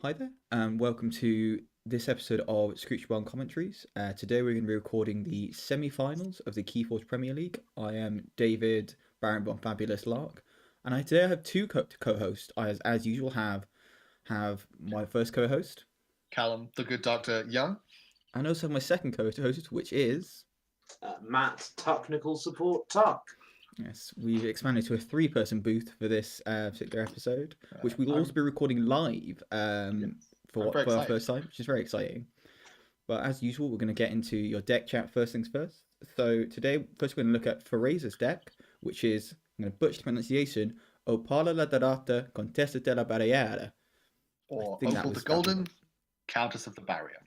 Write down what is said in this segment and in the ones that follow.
Hi there, and welcome to this episode of Screech One Commentaries. Today we're going to be recording the semi-finals of the Keyforge Premier League. I am David Baron von Fabulous Lark, and today I have two co-hosts. I, as usual, have my first co-host, Callum, the good Doctor Young. and also my second co-host, which is Matt, technical support, Tuck. yes, we've expanded to a three-person booth for this particular episode, which we'll also be recording live for our first time, which is very exciting. But as usual, we're going to get into your deck chat first things first. So today, first we're going to look at Firesa's deck, which is, I'm going to butcher the pronunciation, Opala la Dorata, Contessa della Barriera. Or Opal the Golden, Countess of the Barrier.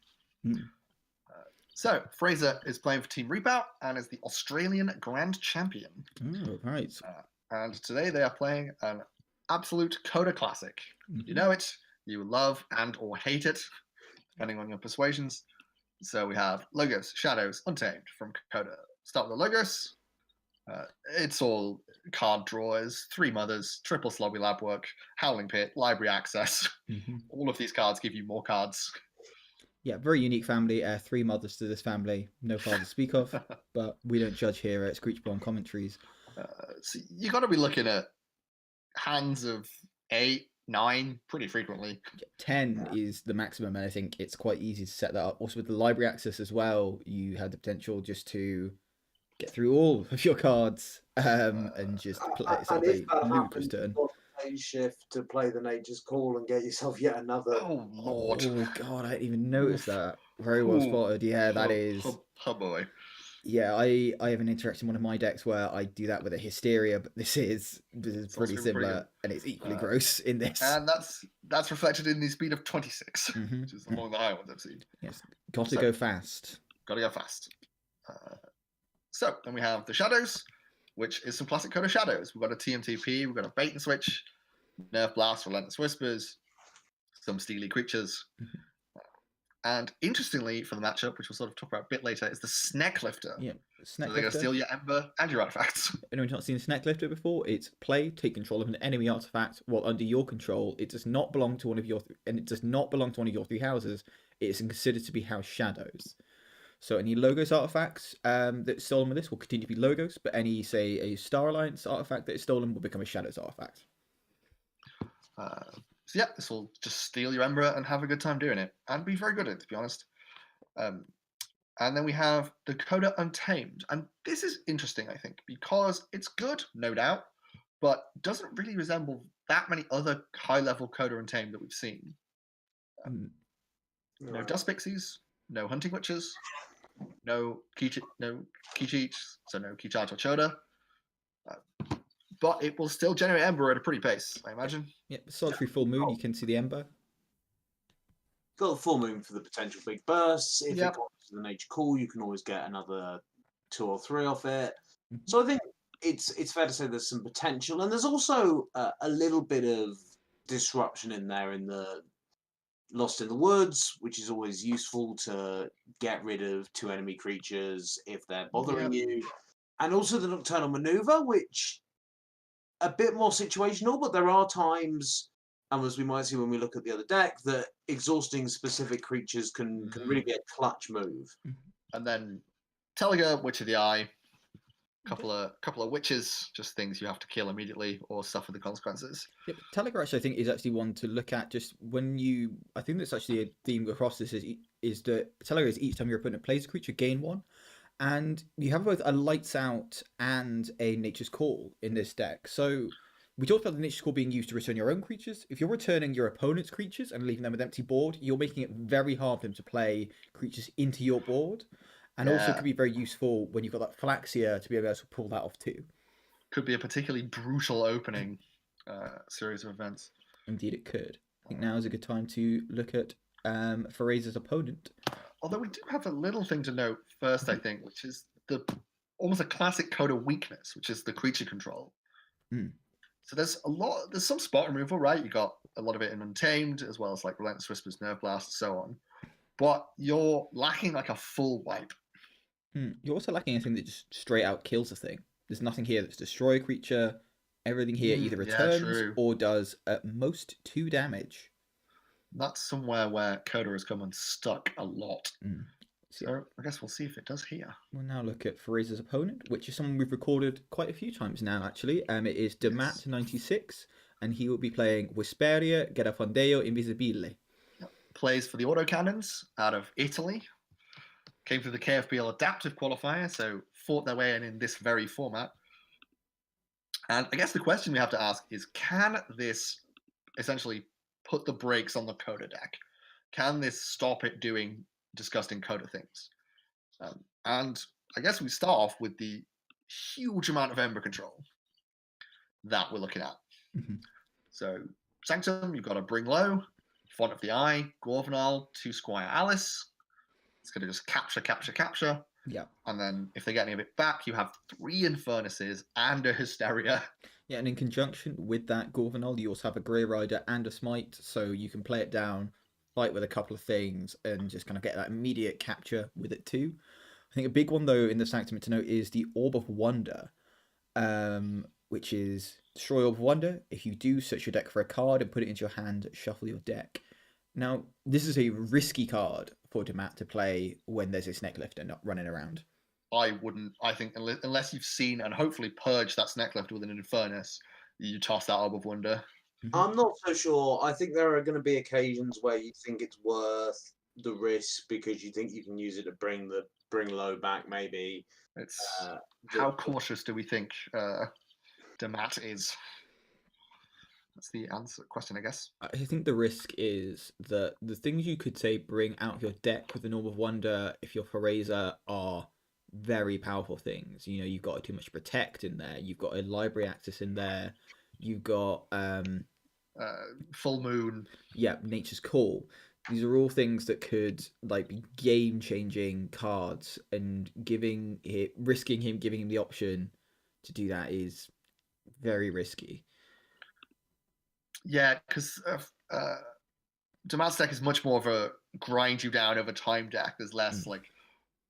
So, Firesa is playing for Team Rebout and is the Australian Grand Champion. Oh, right. And today they are playing an absolute Coda classic. You know it, you love and or hate it, depending on your persuasions. So we have Logos, Shadows, Untamed from Coda. Start with the Logos. It's all card drawers, three mothers, triple slobby lab work, howling pit, library access. All of these cards give you more cards. Yeah, very unique family. Three mothers to this family. No father to speak of, but we don't judge here at Screechborn Commentaries. So you got to be looking at hands of 8, 9 pretty frequently. 10 is the maximum, and I think it's quite easy to set that up. Also, with the library access as well, you have the potential just to get through all of your cards and just play a ludicrous turn. Shift to play the Nature's Call and get yourself yet another. Oh Lord! Oh God, I didn't even notice that. Very well spotted. Yeah, that is. Oh boy. Yeah, I have an interaction in one of my decks where I do that with a Hysteria, but this is pretty similar, and it's equally gross in this. And that's reflected in the speed of 26, which is among the higher ones I've seen. Yes, got to go fast. Got to go fast. So then we have the Shadows, which is some classic Coda Shadows. We've got a TMTP, we've got a Bait and Switch, Nerf Blast, Relentless Whispers, some Steely Creatures. And interestingly, for the matchup, which we'll sort of talk about a bit later, is the Sneck Lifter. Yeah, Sneck Lifter. They're going to steal your Ember and your artifacts. Anyone's not seen the Sneck Lifter before? It's play, take control of an enemy artifact while under your control. It does not belong to one of your three houses. It is considered to be house shadows. So any Logos artifacts that's stolen with this will continue to be Logos, but any, say, a Star Alliance artifact that is stolen will become a Shadows artifact. So yeah, this will just steal your Ember and have a good time doing it, and be very good at it, to be honest. And then we have the Coda Untamed, and this is interesting, I think, because it's good, no doubt, but doesn't really resemble that many other high-level Coda Untamed that we've seen. No Dust Pixies, no Hunting Witches, no Keycheat, so no Keychat or Choda. But it will still generate Ember at a pretty pace, I imagine. Yeah, Solitary Full Moon, you can see the Ember. Got the Full Moon for the potential big bursts. If it comes to the Nature Call, you can always get another 2 or 3 off it. So I think it's fair to say there's some potential, and there's also a little bit of disruption in there in the Lost in the Woods, which is always useful to get rid of 2 enemy creatures if they're bothering you. And also the Nocturnal Maneuver, which a bit more situational, but there are times, and as we might see when we look at the other deck, that exhausting specific creatures can really be a clutch move. And then Telega, Witch of the Eye, couple of witches, just things you have to kill immediately or suffer the consequences. Yeah, Telega actually I think is actually one to look at just when you. I think that's actually a theme across this is that Telega is each time your opponent plays a creature gain 1. And you have both a Lights Out and a Nature's Call in this deck. So we talked about the Nature's Call being used to return your own creatures. If you're returning your opponent's creatures and leaving them with empty board, you're making it very hard for them to play creatures into your board. And also could be very useful when you've got that Flaxia to be able to pull that off too. Could be a particularly brutal opening series of events. Indeed it could. I think now is a good time to look at Firesa's opponent. Although we do have a little thing to note first, I think, which is almost a classic Coda weakness, which is the creature control. So there's some spot removal, right? You got a lot of it in Untamed, as well as like Relentless Whispers, Nerve Blast, so on. But you're lacking like a full wipe. You're also lacking anything that just straight out kills a thing. There's nothing here that's destroy a creature. Everything here either returns or does at most 2 damage. That's somewhere where Coda has come unstuck a lot. So, So I guess we'll see if it does here. we'll now look at Firesa's opponent, which is someone we've recorded quite a few times now, actually. It is Dammat 96, and he will be playing Whisperia Garafondeo Invisibile. Plays for the Autocannons out of Italy. Came through the KFPL adaptive qualifier, so fought their way in this very format. And I guess the question we have to ask is, can this essentially put the brakes on the Coda deck? Can this stop it doing disgusting Coda things? And I guess we start off with the huge amount of Ember control that we're looking at. So Sanctum, you've got to bring low, Font of the Eye, Gorvenal, 2 Squire Alice. It's going to just capture. Yeah. And then if they get any of it back, you have 3 Infernuses and a Hysteria. Yeah, and in conjunction with that Gorvenal, you also have a Grey Rider and a Smite, so you can play it down, fight with a couple of things, and just kind of get that immediate capture with it too. I think a big one, though, in the Sanctum to note is the Orb of Wonder, which is destroy Orb of Wonder. If you do, search your deck for a card and put it into your hand, shuffle your deck. Now, this is a risky card for Dammat to play when there's a Snake Lifter not running around. I think, unless you've seen and hopefully purged that Snake Lifter with an Infernus, you toss that Orb of Wonder. I'm not so sure. I think there are going to be occasions where you think it's worth the risk because you think you can use it to bring low back, maybe. It's how cautious do we think Dammat is? That's the question, I guess. I think the risk is that the things you could say bring out of your deck with the Orb of Wonder, if you're Firesa, are very powerful things. You know, you've got too much Protect in there. You've got a Library Access in there. You've got Full Moon. Yeah, Nature's Call. These are all things that could like be game-changing cards, and risking him giving him the option to do that is very risky. Yeah, because Dammat's deck is much more of a grind you down over time deck. There's less like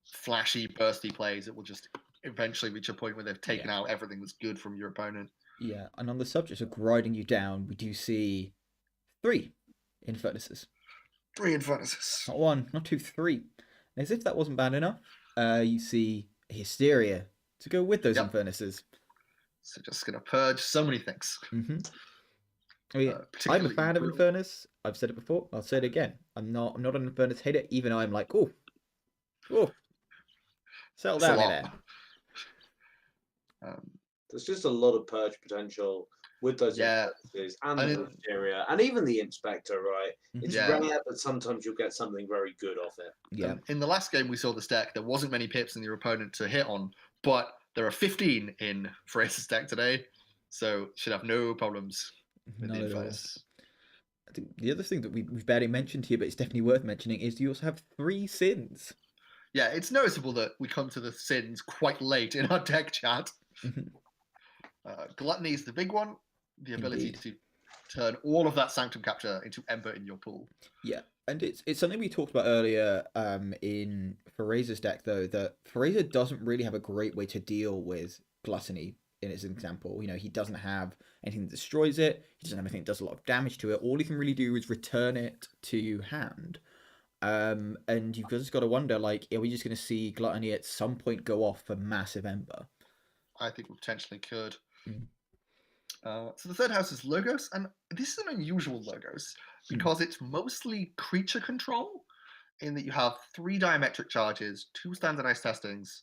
flashy, bursty plays. It will just eventually reach a point where they've taken out everything that's good from your opponent. Yeah, and on the subject of grinding you down, we do see 3 Infernuses. 3 Infernuses. Not 1, not 2, 3. As if that wasn't bad enough, you see Hysteria to go with those Infernuses. So just going to purge so many things. I mean, I'm a fan of Infernus. I've said it before. I'll say it again. I'm not an Infernus hater. Even I'm like, oh, settle down there. There's just a lot of purge potential with those Infernuses and the Hysteria, and even the Inspector, right? It's rare, but sometimes you'll get something very good off it. Yeah. In the last game we saw this deck, there wasn't many pips in your opponent to hit on, but there are 15 in Firesa's deck today, so should have no problems with the Infernus. I think the other thing that we've barely mentioned here, but it's definitely worth mentioning, is you also have 3 Sins. Yeah, it's noticeable that we come to the Sins quite late in our deck chat. Gluttony is the big one. The ability to turn all of that Sanctum capture into Ember in your pool. Yeah, and it's something we talked about earlier in Firesa's deck, though, that Firesa doesn't really have a great way to deal with Gluttony. In its example, you know, he doesn't have anything that destroys it. He doesn't have anything that does a lot of damage to it. All he can really do is return it to hand. And you've just got to wonder, like, are we just going to see Gluttony at some point go off for massive Ember? I think we potentially could. So the third house is Logos, and this is an unusual Logos because it's mostly creature control, in that you have 3 diametric charges, 2 standardized testings,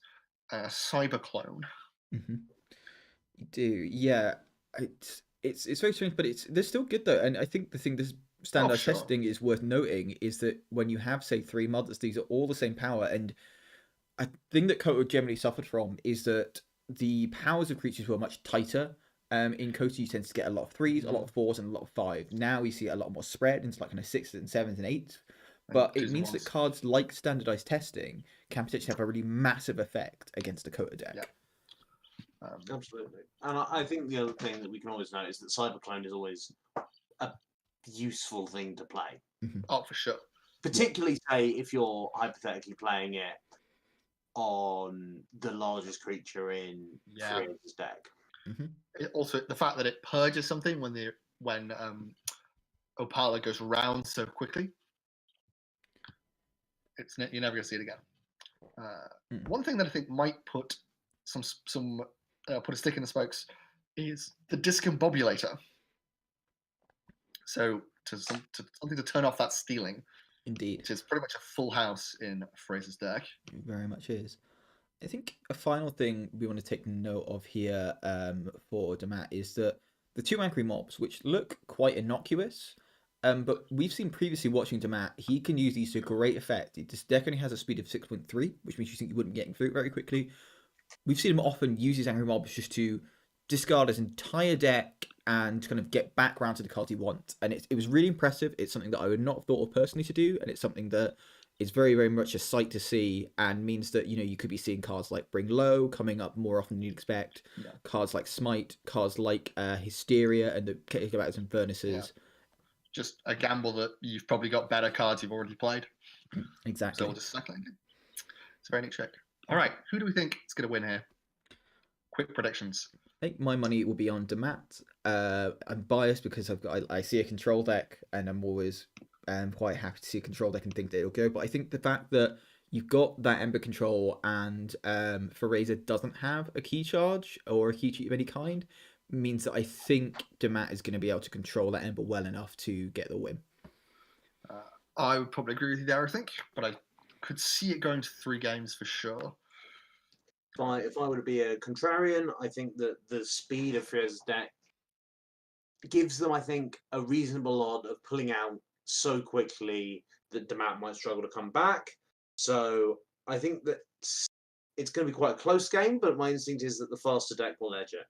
and a cyber clone. You do, yeah. It's very strange, but they're still good though. And I think the thing this standardized testing is worth noting is that when you have, say, 3 mothers, these are all the same power. And a thing that Koto generally suffered from is that the powers of creatures were much tighter. In Koto, you tend to get a lot of 3s, a lot of 4s, and a lot of 5. Now we see a lot more spread into like kind of 6s and 7s and 8s. But it means that cards like standardized testing can potentially have a really massive effect against a Koto deck. Yeah. Absolutely. And I think the other thing that we can always note is that Cyberclone is always a useful thing to play. Oh, for sure. Particularly, say, if you're hypothetically playing it on the largest creature in Firesa's deck. Also, the fact that it purges something when Opala goes round so quickly. You're never going to see it again. One thing that I think might put put a stick in the spokes is the discombobulator. So something to turn off that stealing. Indeed. Which is pretty much a full house in Firesa's deck. It very much is. I think a final thing we want to take note of here for Dammat is that the 2 angry mobs, which look quite innocuous, but we've seen previously watching Dammat, he can use these to great effect. This deck only has a speed of 6.3, which means you think you wouldn't get through it very quickly. We've seen him often use his angry mobs just to discard his entire deck and kind of get back round to the cards he wants. And it was really impressive. It's something that I would not have thought of personally to do, and it's something that is very, very much a sight to see, and means that, you could be seeing cards like Bring Low coming up more often than you'd expect. Yeah. Cards like Smite, cards like Hysteria and the Kickabouts and Furnaces. Yeah. Just a gamble that you've probably got better cards you've already played. Exactly. So we'll just suck it. It's a very neat trick. All right, who do we think is going to win here? Quick predictions. I think my money will be on Dammat. I'm biased because I see a control deck, and I'm always quite happy to see a control deck and think that it'll go. But I think the fact that you've got that Ember control and Firesa doesn't have a key charge or a key cheat of any kind means that I think Dammat is going to be able to control that Ember well enough to get the win. I would probably agree with you there, I think, but I could see it going to 3 games for sure. If I were to be a contrarian, I think that the speed of Firesa's deck gives them, I think, a reasonable odd of pulling out so quickly that Dammat might struggle to come back. So I think that it's going to be quite a close game, but my instinct is that the faster deck will edge it.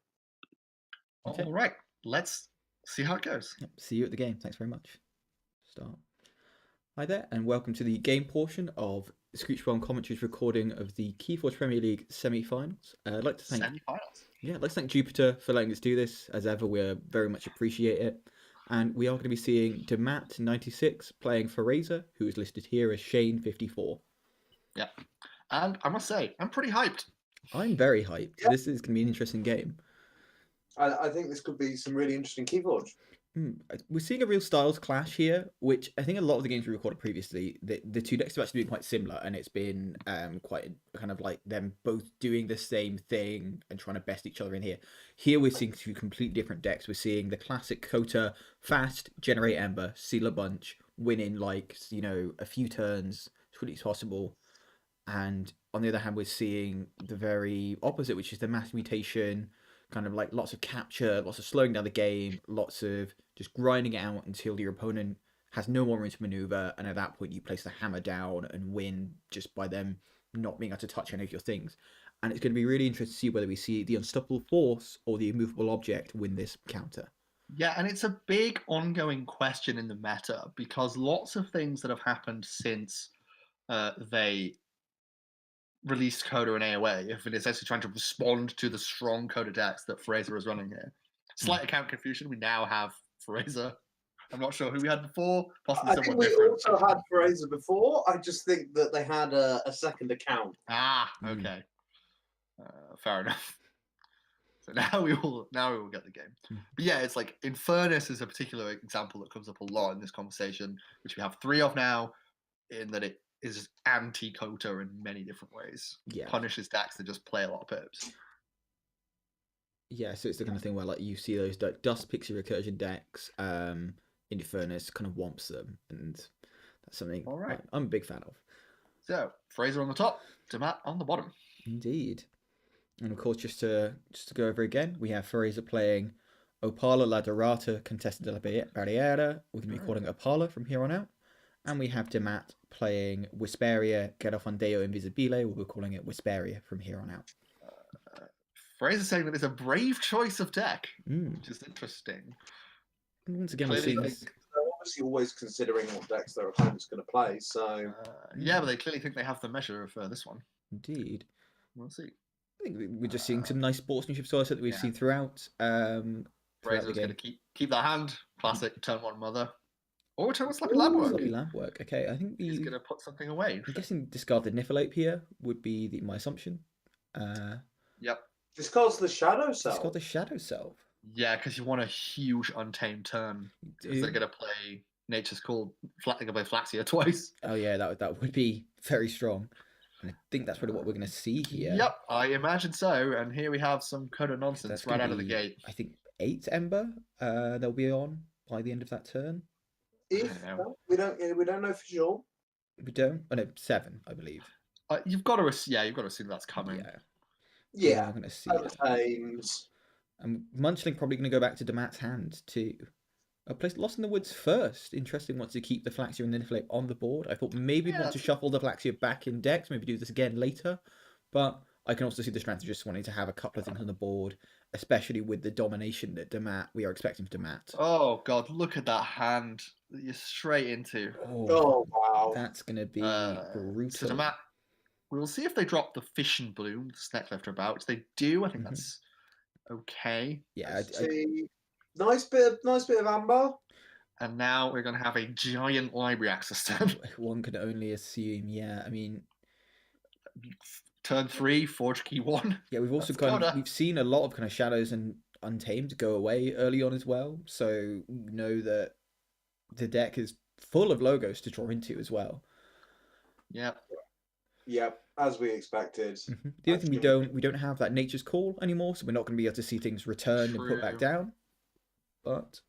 Okay. All right, let's see how it goes. Yep. See you at the game. Thanks very much. Start. Hi there, and welcome to the game portion of Scooch Commentary's recording of the Keyforge Premier League semi-finals. I'd like to thank I'd like to thank Jupiter for letting us do this. As ever, we very much appreciate it. And we are going to be seeing Dammat 96 playing Firesa, who is listed here as Shane 54. Yeah, and I must say, I'm pretty hyped. I'm very hyped. Yeah. This is going to be an interesting game. I think this could be some really interesting Keyforge. We're seeing a real styles clash here, which I think a lot of the games we recorded previously, the 2 decks have actually been quite similar, and it's been quite kind of like them both doing the same thing and trying to best each other in here. Here we're seeing 2 completely different decks. We're seeing the classic Kota, fast, generate Ember, seal a bunch, win in a few turns as quickly as possible. And on the other hand, we're seeing the very opposite, which is the mass mutation, kind of like lots of capture, lots of slowing down the game, lots of just grinding it out until your opponent has no more room to maneuver, and at that point you place the hammer down and win just by them not being able to touch any of your things. And it's going to be really interesting to see whether we see the unstoppable force or the immovable object win this counter. Yeah, and it's a big ongoing question in the meta, because lots of things that have happened since they released Coda and AOA, if it is actually trying to respond to the strong Coda decks that Firesa is running here. Slight account confusion, we now have Firesa. I'm not sure who we had before, possibly someone different. We also had Firesa before, I just think that they had a second account. Okay. Fair enough. So now we will get the game. But yeah, it's like Infernus is a particular example that comes up a lot in this conversation, which we have 3 of now, in that it is anti-Kota in many different ways. Yeah. Punishes decks that just play a lot of pips. Yeah, so it's the kind of thing where you see those Dust Pixie Recursion decks, Infernus kind of womps them, and that's something I'm a big fan of. So, Firesa on the top, Dammat on the bottom. Indeed. And of course, just to go over again, we have Firesa playing Opala La Dorata Contesta de la Barriera. We're going to be calling it Opala from here on out. And we have Dammat playing Whisperia Garofandeo Invisibile. We'll be calling it Whisperia from here on out. Firesa saying that it's a brave choice of deck, which is interesting. And once again, we're seeing this. They're obviously always considering what decks their opponent's going to play. So yeah, but they clearly think they have the measure of this one. Indeed. We'll see. I think we're just seeing some nice sportsmanship styles that we've seen throughout. Firesa's going to keep that hand. Classic turn 1 mother. Or turn 1 Slappy Lampwork. Slappy Lampwork. Okay, I think he's going to put something away. I'm guessing discarded Niffleape here would be my assumption. Yep. Discards the Shadow Self. Discard the Shadow Self. Yeah, because you want a huge untamed turn. Because they're Do- going to play Nature's Call. They're going to play Flaxia twice. Oh yeah, that would be very strong. And I think that's probably what we're going to see here. Yep, I imagine so. And here we have some Coda That's nonsense gonna right out of the be, gate. I think, 8 Ember. They'll be on by the end of that turn. If don't know. we don't know for sure. We don't. Oh no, 7, I believe. You've got to assume that's coming. Yeah. Yeah, I'm going to see other it. times. And Munchling probably going to go back to Dammat's hand too. A place Lost in the Woods first. Interesting, wants to keep the Flaxia and the Niflheim on the board. I thought maybe Yeah, want to shuffle the Flaxia back in decks, maybe do this again later. But I can also see the strength of just wanting to have a couple of things on the board, especially with the domination that we are expecting from Dammat. Oh god, look at that hand that you're straight into. Oh wow. That's going to be So brutal. Dammat, we'll see if they drop the Fish and Bloom, the Snack Lifter about, which they do. I think Mhm. that's okay. Yeah, See, nice bit of amber. And now we're going to have a giant library access turn. one could only assume. Yeah, I mean, Turn 3, Forge Key 1. yeah, we've also That's we've seen a lot of kind of Shadows and Untamed go away early on as well. So we know that the deck is full of logos to draw into as well. Yep. Yep, as we expected. Mm-hmm. The only thing we don't have that Nature's Call anymore, so we're not going to be able to see things returned and put back True. down. But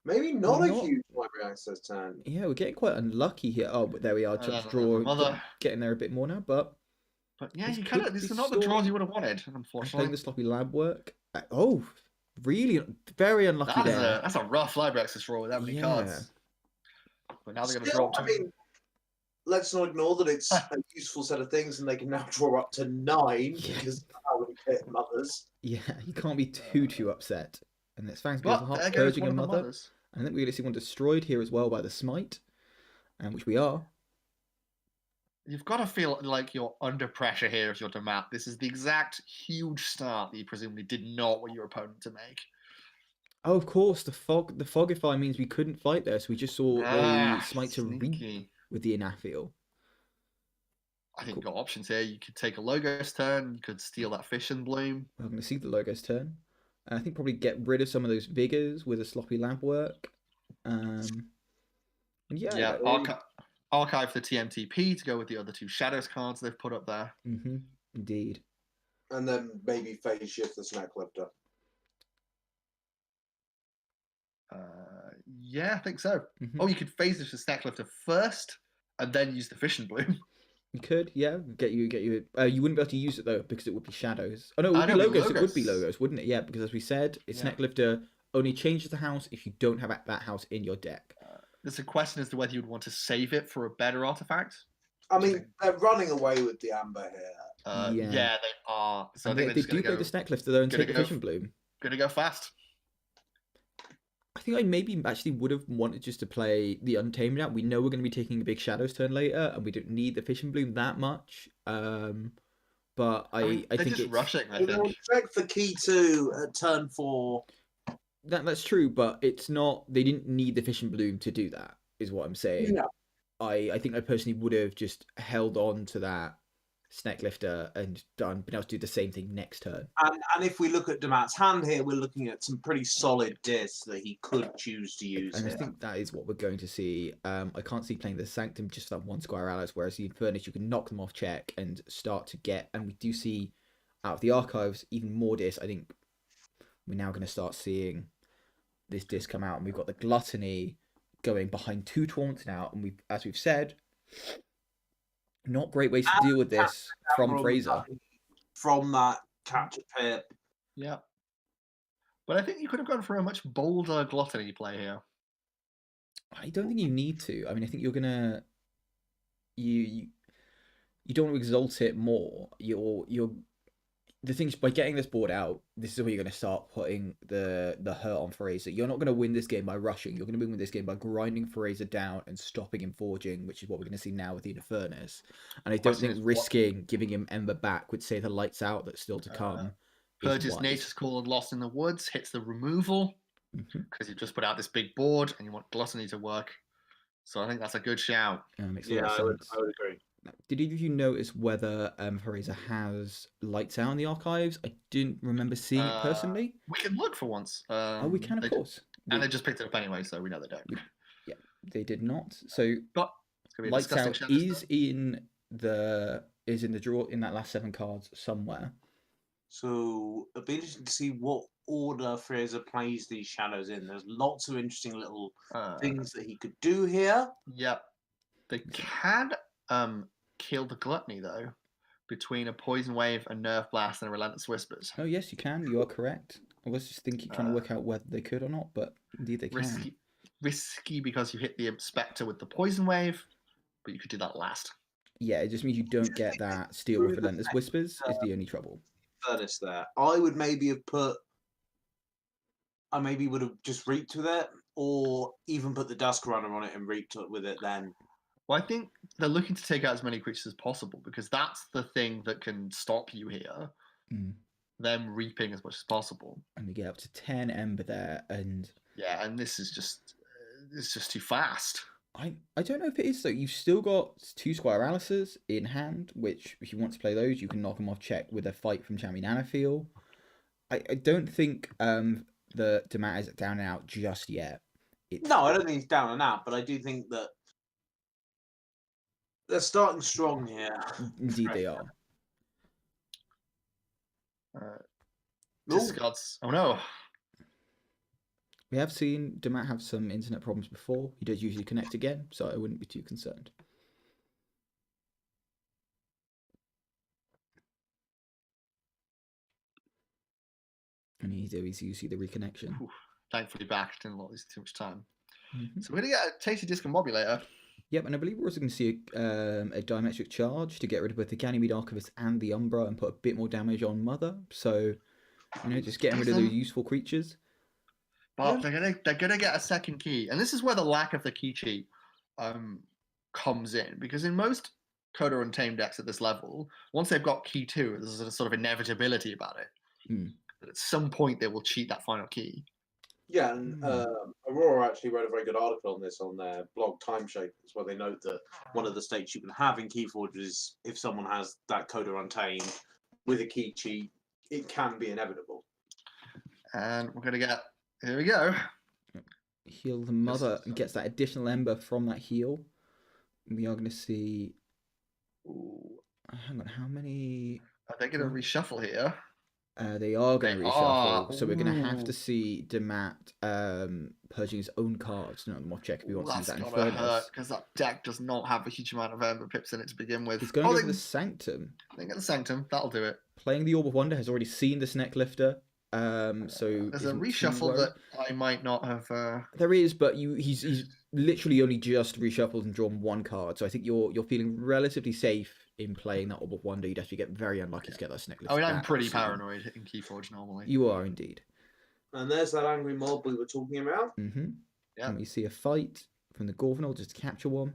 maybe not We're a not- huge library access turn. yeah, we're getting quite unlucky here. Oh, but there we are. Just draw, Mother. getting there a bit more now. But yeah, this you could kind of be these are not the draws stormy. you would have wanted, I'm unfortunately. playing the sloppy lab work. Oh, really? Very unlucky there. That's a rough library access draw with that many cards. But now they're going to draw Still, up I mean, let's not ignore that it's a useful set of things, and they can now draw up to 9 Yeah. because of how many pit mothers. Yeah, you can't be too upset. And it's Fang's But Beautiful there Heart goes purging one a of the mother. mothers. And I think we're going to see one destroyed here as well by the Smite, which we are. You've got to feel like you're under pressure here as your Dammat. This is the exact huge start that you presumably did not want your opponent to make. Oh, of course, the Fogify means we couldn't fight there, so we just saw the Smite to reap Sneaky. with the Inafil. I think you've got options here. You could take a Logos turn. You could steal that Fish and Bloom. We're going to see the Logos turn. And I think probably get rid of some of those Vigors with a sloppy lab work. And yeah. Archive the TMTP to go with the other 2 Shadows cards they've put up there. Mm-hmm, indeed. And then maybe phase shift the Snack Lifter. Yeah, I think so. Mm-hmm. Oh, you could phase this to Snack Lifter first, and then use the Fish and Bloom. You could, yeah, get you. You wouldn't be able to use it though because it would be Shadows. Oh no, it would I be know, Logos. Logos. It would be Logos, wouldn't it? Yeah, because as we said, it's Yeah. Snack Lifter only changes the house if you don't have that house in your deck. There's a question as to whether you'd want to save it for a better artifact. I mean, they're running away with the amber here. Yeah. Yeah, they are. So And I think they they're do just play the Snack Lifter though and gonna take the go Vision Bloom. gonna go fast. I think I maybe actually would have wanted just to play the Untamed out. We know we're going to be taking a big Shadows turn later, and we don't need the Fish and Bloom that much. But I mean, they're think just it's rushing. I They'll think. check for key 2 at turn 4. that's true, but it's not. They didn't need the Fish and Bloom to do that. Is what I'm saying. No. I think I personally would have just held on to that Snack Lifter and been able to do the same thing next turn. And if we look at Dammat's hand here, we're looking at some pretty solid discs that he could choose to use And here. I think that is what we're going to see. I can't see playing the Sanctum just that 1 square allies, whereas the Infernus you can knock them off check and start to get. And we do see out of the archives even more discs. I think we're now going to start seeing this disc come out, and we've got the Gluttony going behind 2 taunts now, and as we've said, not great ways to deal with this from Firesa. From that capture pip. Yeah. But I think you could have gone for a much bolder Gluttony play here. I don't think you need to. I mean, I think you're gonna you don't want to exalt it more. You're the things by getting this board out. This is where you're going to start putting the hurt on Firesa. You're not going to win this game by rushing. You're going to win this game by grinding Firesa down and stopping him forging, which is what we're going to see now with the Infernus. And I don't think risking giving him Ember back would say the lights out that's still to come. Purges Nature's Call and Lost in the Woods, hits the removal because you've just put out this big board and you want Gluttony to work. So I think that's a good shout. Makes a lot of sense. I would agree. Did either of you notice whether Firesa has lights out in the archives? I didn't remember seeing it personally. We can look for once. Oh, we can, of course. They just picked it up anyway, so we know they don't. Yeah, they did not. So But it's gonna be a lights disgusting out show. is in the draw in that last 7 cards somewhere. So it'll be interesting to see what order Fraser plays these shadows in. There's lots of interesting little things that he could do here. Yep. They can kill the gluttony though, between a poison wave, a nerve blast, and a relentless whispers. Oh yes, you can. You are correct. I was just trying to work out whether they could or not, but indeed they can. Risky because you hit the Spectre with the poison wave, but you could do that last. Yeah, it just means you don't get that steal with relentless whispers. Is the only trouble. Furnace there. I would maybe have put. I maybe would have just reaped with it, or even put the Dusk Runner on it and reaped with it then. Well, I think they're looking to take out as many creatures as possible because that's the thing that can stop you here. Them reaping as much as possible. And we get up to 10 Ember there, and yeah, and this is just it's just too fast. I don't know if it is though. You've still got 2 Squire Alices in hand, which if you want to play those, you can knock them off check with a fight from Champion Anaphiel. I don't think the Dammat is down and out just yet. No, I don't think it's down and out, but I do think that they're starting strong here. Indeed, they are. Discards. Oh no. We have seen Dammat have some internet problems before. He does usually connect again, so I wouldn't be too concerned. And you see the reconnection. Ooh, thankfully back, didn't lose too much time. So we're going to get a tasty discombobulator. Yep, and I believe we're also going to see a diametric charge to get rid of both the Ganymede Archivist and the Umbra and put a bit more damage on Mother. So, just getting rid of those useful creatures. But they're gonna get a second key, and this is where the lack of the key cheat comes in, because in most Coda Untamed decks at this level, once they've got key 2, there's a sort of inevitability about it. But at some point they will cheat that final key. Yeah, and Aurora actually wrote a very good article on this on their blog Time Shapers, where they note that one of the states you can have in Keyforge is if someone has that Coda Untamed with a key cheat, it can be inevitable. And we're gonna get. Here we go. Heal the Mother and gets that additional Ember from that heal. We are going to see. Ooh, hang on, how many? Are they going to reshuffle here? They are going to reshuffle, so we're going to have to see Dammat purging his own cards. No, more check if we want to see that in Furnace. Because that deck does not have a huge amount of Ember pips in it to begin with. He's going to go for the Sanctum. They get the Sanctum. That'll do it. Playing the Orb of Wonder has already seen the Neck Lifter. So there's a reshuffle that I might not have. There is, but he's literally only just reshuffled and drawn 1 card. So I think you're feeling relatively safe in playing that Orb of Wonder. You'd actually get very unlucky to get that Neck Lifter. I mean, I'm pretty paranoid in Keyforge normally. You are indeed. And there's that angry mob we were talking about. Yeah. And we see a fight from the Gorvenal just to capture one.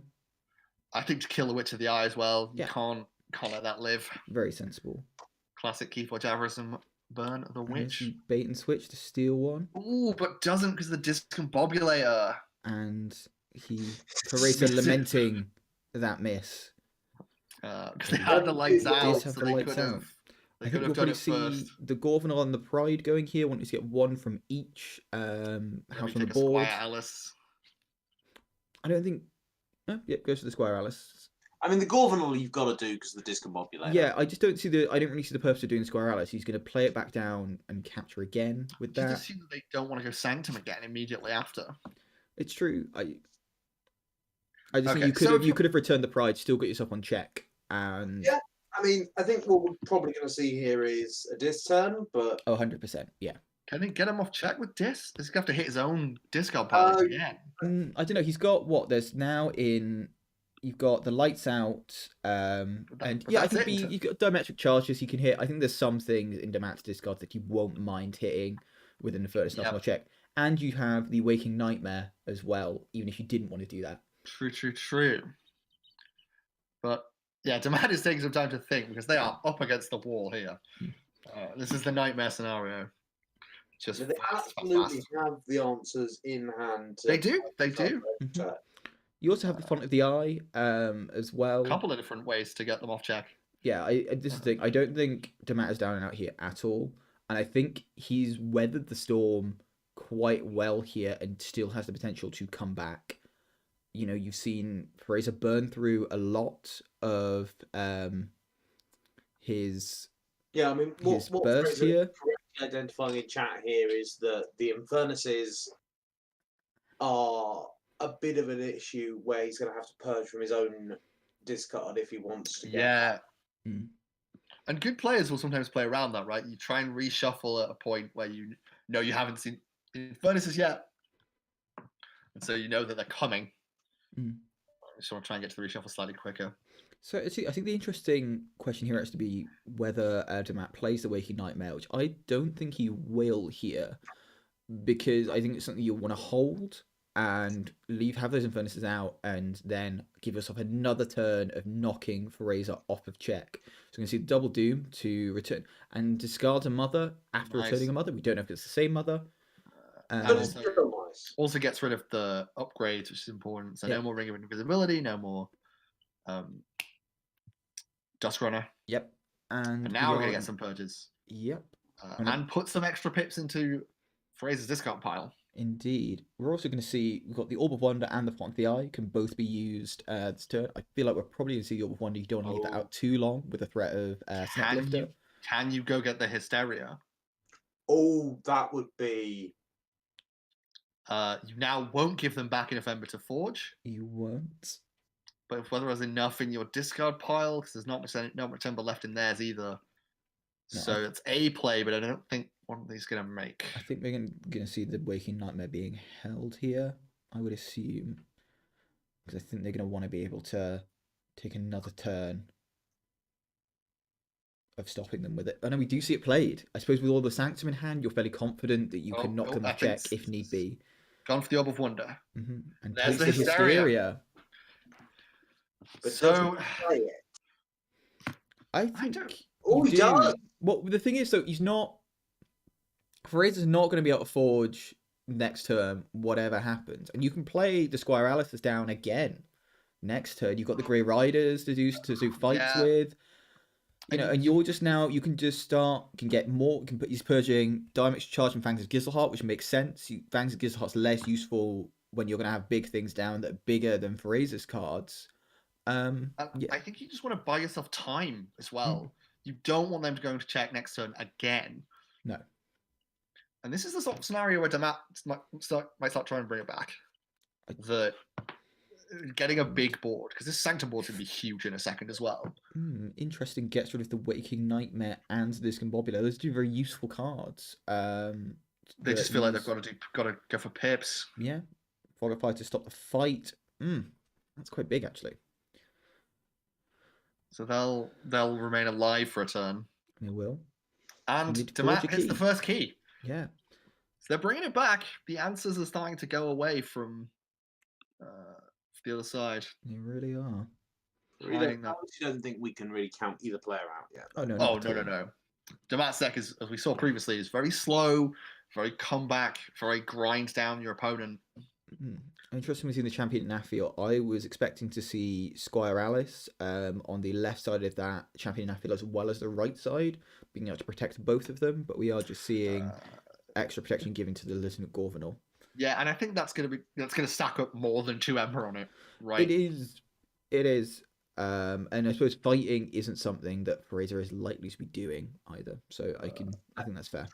I think to kill the Witch of the Eye as well. You can't let that live. Very sensible. Classic Keyforge Avarism. Burn the Witch. Bait and switch to steal one. Ooh, but doesn't because of the discombobulator. And Firesa lamenting that miss. Because they had the lights out, so they could have. I think we'll probably see the Gorvenal and the Pride going here. Wanting to get 1 from each house on the board. Squire Alice. I don't think. Yep, goes to the Squire Alice. I mean, the Gorvenal you've got to do because of the discombobulator. Yeah, I just don't see I don't really see the purpose of doing Squire Alice. He's going to play it back down and capture again with that. I just assume that they don't want to go Sanctum again immediately after. It's true. I just think you could have returned the Pride, still got yourself on check, and yeah. I mean, I think what we're probably going to see here is a disc turn, but 100%, yeah. Can he get him off check with disc? Does he have to hit his own discard pile again? I don't know. He's got what? There's now in. You've got the lights out, and I think you've got diametric charges you can hit. I think there's some things in Dammat's discard that you won't mind hitting with an Furnace National check. And you have the Waking Nightmare as well, even if you didn't want to do that. True. But yeah, Dammat is taking some time to think because they are up against the wall here. This is the nightmare scenario. They absolutely have the answers in hand. They do. You also have the font of the eye as well. A couple of different ways to get them off check. Yeah, this is the thing. I don't think Dammat is down and out here at all. And I think he's weathered the storm quite well here and still has the potential to come back. You know, you've seen Firesa burn through a lot of his Yeah, I mean, what burst Fraser here. correctly identifying in chat here is that the Infernuses are a bit of an issue where he's going to have to purge from his own discard if he wants to get Yeah. Mm. And good players will sometimes play around that, right? You try and reshuffle at a point where you know you haven't seen Infernus's yet. And so you know that they're coming. Mm. You just want to try and get to the reshuffle slightly quicker. So I think the interesting question here has to be whether Dammat plays the Waking Nightmare, which I don't think he will here, because I think it's something you'll want to hold and have those Infernuses out and then give yourself another turn of knocking Firesa off of check. So we're going to see double Doom to return and discard a mother after returning a mother. We don't know if it's the same mother. And also gets rid of the upgrades, which is important. So no more Ring of Invisibility, no more Dusk Runner. Yep. And now we're going to get some purges. Yep. And put some extra pips into Firesa's discount pile. Indeed. We're also going to see, we've got the Orb of Wonder and the Font of the Eye can both be used this turn. I feel like we're probably going to see the Orb of Wonder. You don't want to leave that out too long with the threat of Snaplifter. Can you go get the Hysteria? Oh, that would be... you now won't give them back enough Ember to forge. You won't. But whether there's enough in your discard pile, because there's not much Ember left in theirs either. No, so it's a play, but I don't think one of these is going to make. I think we're going to see the Waking Nightmare being held here, I would assume. Because I think they're going to want to be able to take another turn of stopping them with it. I know we do see it played. I suppose with all the Sanctum in hand, you're fairly confident that you can knock them off check if need be. Gone for the Orb of Wonder. And there's the Hysteria. But so I think... Oh, he does! Well, the thing is, though, Firesa's not going to be able to forge next turn, whatever happens. And you can play the Squire Alice's down again next turn. You've got the Grey Riders to do fights with. You know, and you're just now, you can just start, get more, you can put these purging Dammat's Charge and Fangs of Gizzleheart, which makes sense. Fangs of Gizzleheart's less useful when you're going to have big things down that are bigger than Firesa's cards. I think you just want to buy yourself time as well. You don't want them to go into check next turn again. No. And this is the sort of scenario where Dammat might start trying to bring it back. Getting a big board, because this Sanctum board's going to be huge in a second as well. Interesting. Gets rid of the Waking Nightmare and the Discombobulator. Those are two very useful cards. They just feel like they've got to go for pips. Yeah. Fortify to stop the fight. That's quite big, actually. So they'll remain alive for a turn. They will. And Dammat hits the first key. Yeah. So they're bringing it back. The answers are starting to go away from the other side. They really are. I don't think we can really count either player out yet. Oh, no. Dammat's deck, as we saw previously, is very slow, very comeback, very grind down your opponent. Interestingly, seeing the champion Naffield, I was expecting to see Squire Alice on the left side of that champion Naffield as well as the right side, being able to protect both of them. But we are just seeing extra protection given to the Lieutenant Gorvenal. Yeah, and I think that's going to stack up more than 2 Ember on it, right? It is. And I suppose fighting isn't something that Firesa is likely to be doing either. So I think that's fair.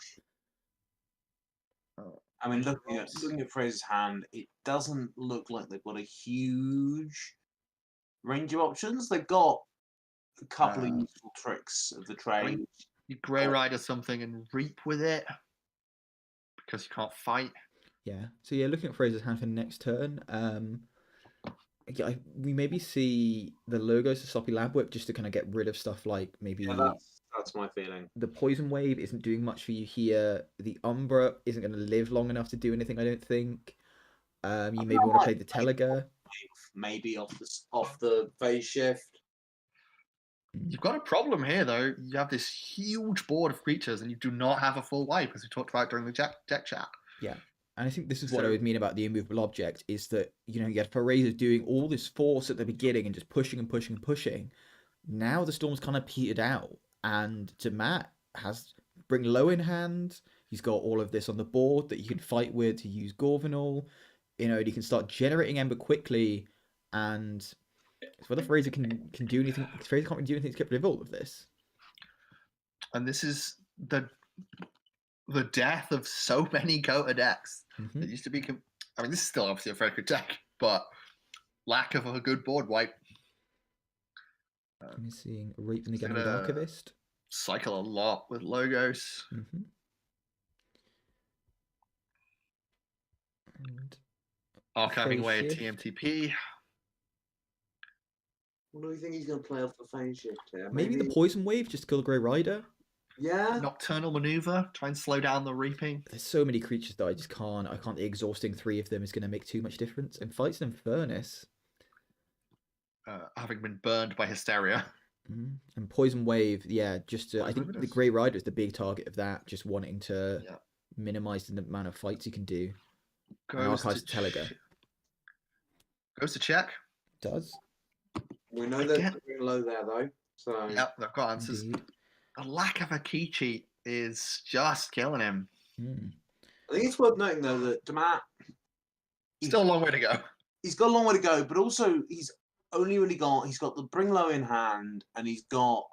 I mean, looking at Firesa's hand, it doesn't look like they've got a huge range of options. They've got a couple of useful tricks of the trade. I mean, you Grey Rider something and reap with it because you can't fight. Yeah. So yeah, looking at Firesa's hand for next turn, we maybe see the Logos of Sloppy Lab Whip just to kind of get rid of stuff like maybe. Yeah, that's my feeling. The Poison Wave isn't doing much for you here. The Umbra isn't going to live long enough to do anything, I don't think. You maybe want to play the Telegar. Maybe off the phase shift. You've got a problem here, though. You have this huge board of creatures, and you do not have a full wipe, as we talked about during the deck chat. Yeah. And I think this is what I So- would mean about the immovable object is that, you had Firesa doing all this force at the beginning and just pushing and pushing and pushing. Now the storm's kind of petered out, and Dammat has bring low in hand. He's got all of this on the board that you can fight with to use Gorvenal. And he can start generating Ember quickly, and it's whether Firesa can do anything. Firesa can't really do anything to get rid of all of this. And this is the death of so many Kota decks. Mm-hmm. That used to be. I mean, this is still obviously a very good deck, but lack of a good board wipe. I'm seeing Reaping again gonna- with Archivist. Cycle a lot with Logos. Mm-hmm. And Archiving away a Phase shift. TMTP. What do you think he's going to play off the phase shift here? maybe the Poison Wave just to kill the Grey Rider. Yeah. Nocturnal Maneuver. Try and slow down the reaping. There's so many creatures that I just can't. I can't. Exhausting 3 of them is going to make too much difference. And Fights in Furnace. Having been burned by Hysteria. Mm-hmm. And Poison Wave, yeah, just I Poison think Wave it the is. Grey Rider is the big target of that, just wanting to Yeah. minimize the amount of fights you can do. And Goes Archives to Telegar. Goes to check. Does. We know they're pretty low there, though. So Yep, they've got answers. Indeed. The lack of a key cheat is just killing him. Mm. I think it's worth noting, though, that Dammat, Still a long way to go. he's got a long way to go, but also he's got the Bring Low in hand, and he's got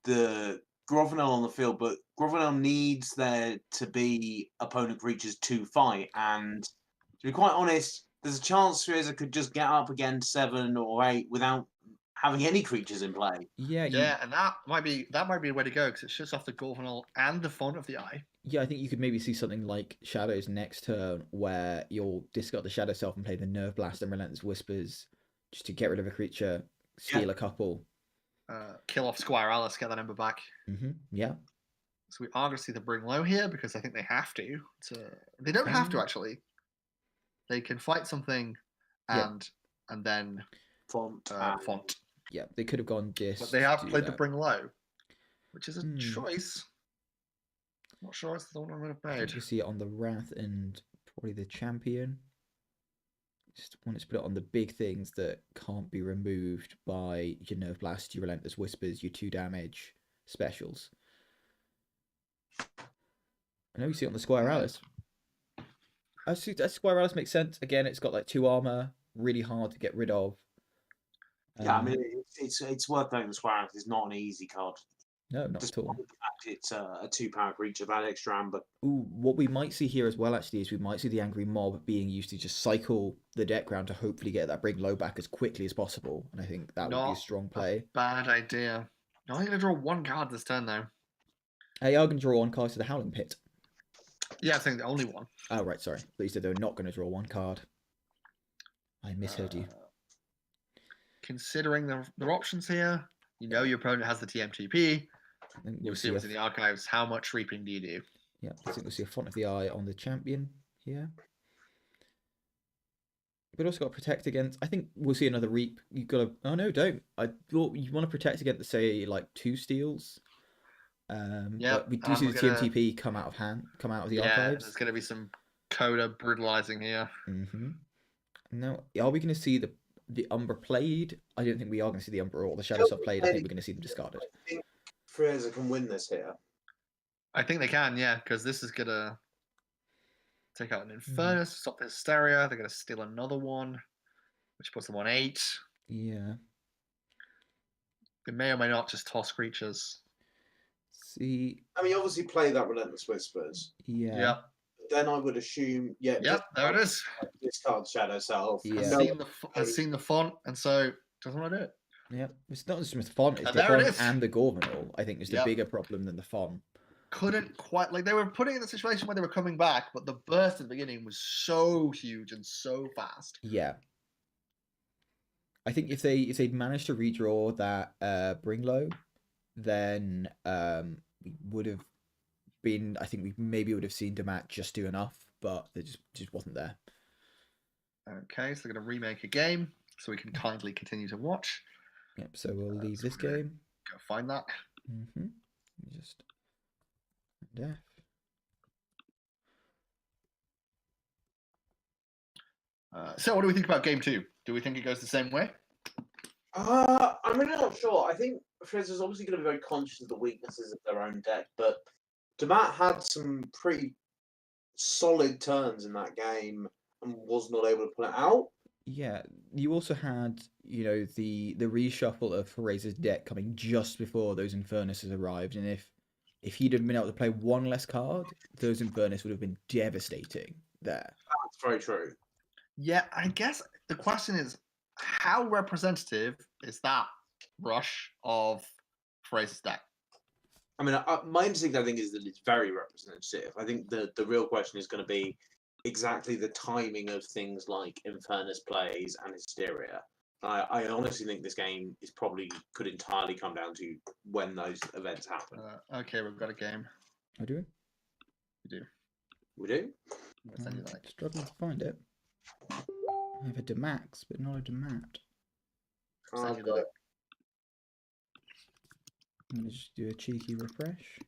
the Grothanel on the field, but Grothanel needs there to be opponent creatures to fight, and to be quite honest, there's a chance Firesa could just get up against 7 or 8 without having any creatures in play. Yeah, Yeah, and that might be a way to go because it shuts off the Gorvenal and the Font of the Eye. yeah. I think you could maybe see something like Shadows next turn, where you'll discard the Shadow Self and play the Nerve Blast and Relentless Whispers, just to get rid of a creature, steal a couple. Kill off Squire Alice, get that Ember back. Yeah. So we are going to see the Bring Low here because I think they have to. They don't have to actually. They can fight something and then Font. Font. Yeah, they could have gone this. But they have to do played the that. Bring Low, which is a choice. Not sure it's the one I would have I made. think you see it on the Wrath and probably the Champion. Just wanted to put it on the big things that can't be removed by your Nerve Blast, your Relentless Whispers, your 2 damage specials. I know you see it on the Squire Alice. I see that Squire Alice makes sense. Again, it's got like 2 armor, really hard to get rid of. Yeah, I mean, it's worth noting the Squire is not an easy card. No, not Despite at all. the fact it's a 2-power creature, that extra amber. Ooh, what we might see here as well, actually, is we might see the Angry Mob being used to just cycle the deck round to hopefully get that Bring Low back as quickly as possible. And I think that would be a Not strong play. Bad idea. I'm only going to draw 1 card this turn though. They are going to draw 1 card to the Howling Pit. Yeah, I think the only one. Oh, right, sorry. But you said they were not going to draw 1 card. I misheard you. Considering their options here, you know your opponent has the TMTP. I think You'll we'll see see what's in the archives. How much reaping do you do? yeah, I think we'll see a Font of the Eye on the Champion here. But also got to protect against. I think we'll see another Reap. You've got to. Oh, no, don't. I thought you want to protect against, say, like 2 steals. Yeah, but we do see the TMTP come out of the archives. There's going to be some Coda brutalizing here. Now, are we going to see the Umbra played? I don't think we are going to see the Umbra or the Shadow Self played. I think we're going to see them discarded. I think Firesa can win this here. I think they can, yeah, because this is going to take out an Infernus, stop the Hysteria. They're going to steal another one, which puts them on 8. Yeah. They may or may not just toss creatures. See. I mean, obviously play that Relentless Whispers. Yeah. Yep. Then I would assume, Yep, there it is. Discard Shadow Self. Yeah. Has seen the font, and so doesn't want to do it. Yeah. It's not just with the font, it's the there it font is. and the Gorvenal, I think, is the bigger problem than the font. Couldn't quite, like, they were putting it in the situation where they were coming back, but the burst at the beginning was so huge and so fast. Yeah. I think if they'd managed to redraw that Bring Low, then we would have been. I think we maybe would have seen Dammat just do enough, but it just wasn't there. Okay, so they're going to remake a game, so we can kindly continue to watch. Yep. So we'll leave so this we're gonna game. Go find that. Just death. So, what do we think about game 2? Do we think it goes the same way? I'm really not sure. I think Firesa's obviously going to be very conscious of the weaknesses of their own deck, but Dammat had some pretty solid turns in that game and was not able to pull it out. Yeah, you also had, the reshuffle of Firesa's deck coming just before those Infernuses arrived, and if he'd have been able to play one less card, those Infernus would have been devastating there. That's very true. Yeah, I guess the question is, how representative is that rush of Firesa's deck? I mean, my instinct, I think, is that it's very representative. I think the real question is going to be exactly the timing of things like Infernus plays and Hysteria. I honestly think this game could entirely come down to when those events happen. Okay, we've got a game. I do. We do. We do? I'll send you that. Struggling to find it. I have a Damax, but not a Dammat. I'll send you I've got that. it. I'm gonna just do a cheeky refresh.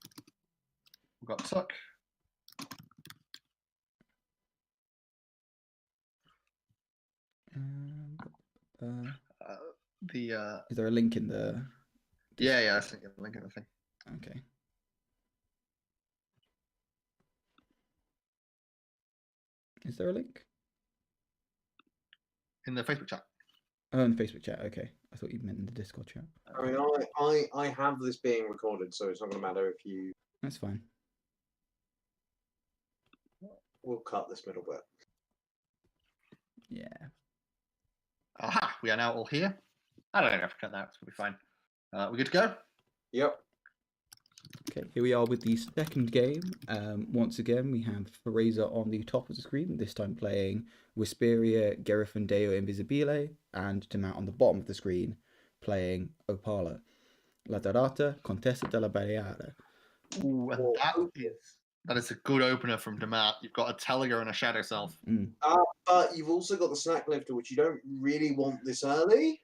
We've got Tuck. Is there a link in the? Yeah, I think the link in the thing. Okay. Is there a link? In the Facebook chat. Oh, in the Facebook chat. Okay, I thought you meant in the Discord chat. I mean, I have this being recorded, so it's not going to matter if you. That's fine. We'll cut this middle bit. Yeah. Aha! We are now all here. I don't have to cut that. It's gonna be fine. We good to go? Yep. Okay, here we are with the second game. Once again, we have Firesa on the top of the screen, this time playing Whisperia, Gerifundeo Invisibile, and Dammat on the bottom of the screen, playing Opala. La Dorata, Contessa della Barriera. Ooh, and that is a good opener from Dammat. You've got a Telegar and a Shadow Self. But you've also got the Snack Lifter, which you don't really want this early.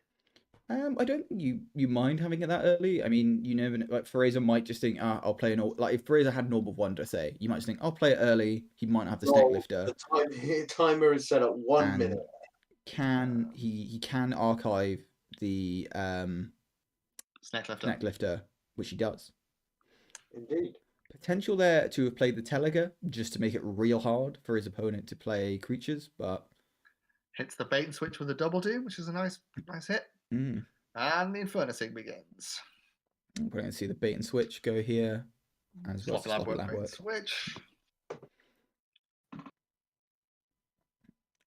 I don't think you mind having it that early. I mean, you never know, like Firesa might just think, I'll play like if Firesa had Orb of Wonder, say, you might just think, I'll play it early. He might not have the Snack Lifter. The timer is set at 1 minute. He can archive the Snack Lifter, which he does. Indeed. Potential there to have played the Telegar just to make it real hard for his opponent to play creatures, but hits the bait and switch with a double doom, which is a nice hit. And the Infernusing begins. We're going to see the bait and switch go here, as well as Sloppy Lab work. Switch.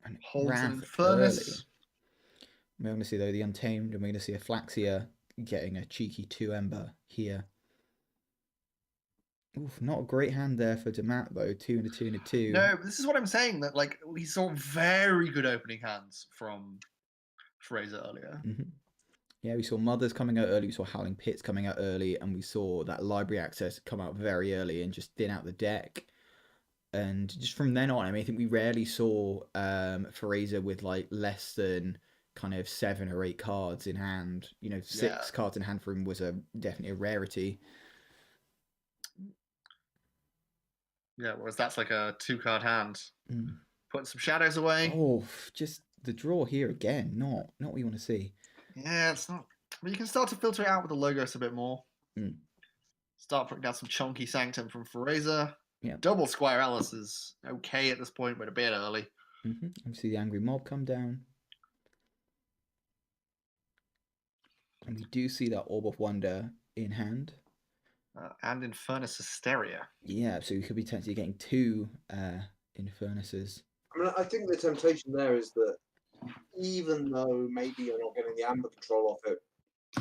And holds an Infernus. Early. We're going to see though the Untamed, and we're going to see a Flaxia getting a cheeky 2 Ember here. Oof, not a great hand there for Dammat though. 2 and a 2 and a 2. No, this is what I'm saying. That like we saw very good opening hands from Firesa earlier. Yeah, we saw Mothers coming out early. We saw Howling Pits coming out early, and we saw that Library Access come out very early and just thin out the deck. And just from then on, I mean, I think we rarely saw Firesa with like less than kind of 7 or 8 cards in hand. 6 cards in hand for him was definitely a rarity. Yeah, whereas that's like a 2-card hand. Putting some shadows away. Oh, just the draw here again. Not what you want to see. Yeah, it's not. But you can start to filter it out with the Logos a bit more. Start putting down some chunky Sanctum from Firesa. Yeah. Double Squire Alice is okay at this point, but a bit early. And see the Angry Mob come down. And we do see that Orb of Wonder in hand. And Infernus Hysteria. Yeah, so we could be potentially getting 2 Infernuses. I mean, I think the temptation there is that even though maybe you're not getting the Amber control off it,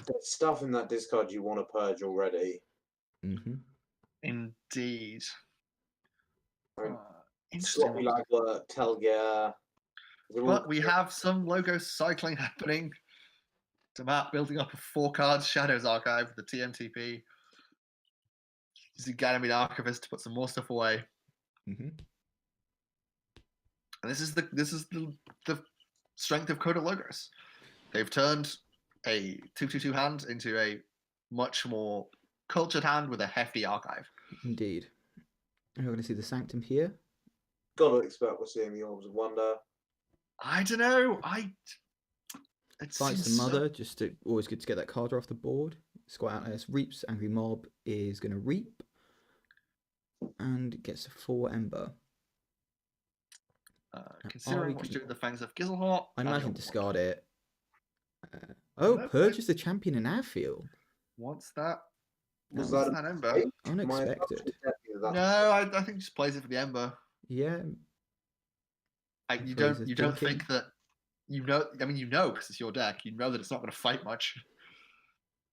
there's stuff in that discard you want to purge already. Indeed. Sloppy Lab work, Telgear. But we have some Logos cycling happening. Dammat building up a 4-card Shadows Archive with the TMTP. Using Ganymede Archivist to put some more stuff away. And this is the strength of Coda Logos. They've turned a 2/2/2 hand into a much more cultured hand with a hefty archive. Indeed. We're going to see the Sanctum here. Gotta expect we're seeing the Orbs of Wonder. I don't know. It Fights the seems mother, just to, always good to get that card off the board. Squat Outlaws reaps. Angry Mob is going to reap. And gets a 4 Ember. considering what you do with the Fangs of Gizelhort. I imagine discard it. No, Purchase the champion in our field. What's that? Was What's that that Ember? mistake? Unexpected. No, I think he just plays it for the Ember. Yeah. You Fraser don't thinking. think that you know. I mean, you know, because it's your deck. You know that it's not going to fight much.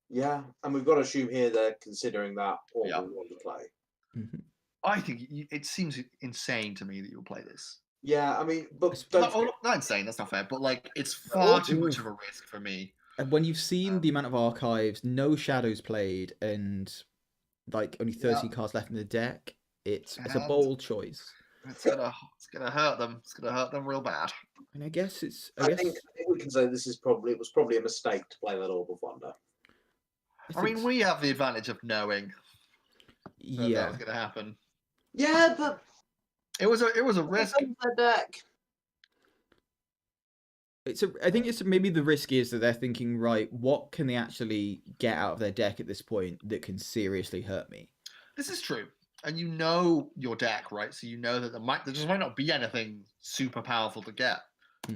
Yeah, and we've got to assume here they're considering that or Yeah. we want to play. Mhm. I think it seems insane to me that you'll play this. Yeah, I mean, but Not insane. That's not fair. But like, it's far too much of a risk for me. And when you've seen the amount of archives, no shadows played, and like only 30 cards left in the deck, it's a bold choice. It's gonna hurt them. It's gonna hurt them real bad. And I guess I think we can say it was probably a mistake to play that Orb of Wonder. I mean, we have the advantage of knowing that was gonna happen. Yeah, but it was a risk. The deck. I think it's maybe the risk is that they're thinking, right, what can they actually get out of their deck at this point that can seriously hurt me? This is true. And you know your deck, right? So you know that there just might not be anything super powerful to get. I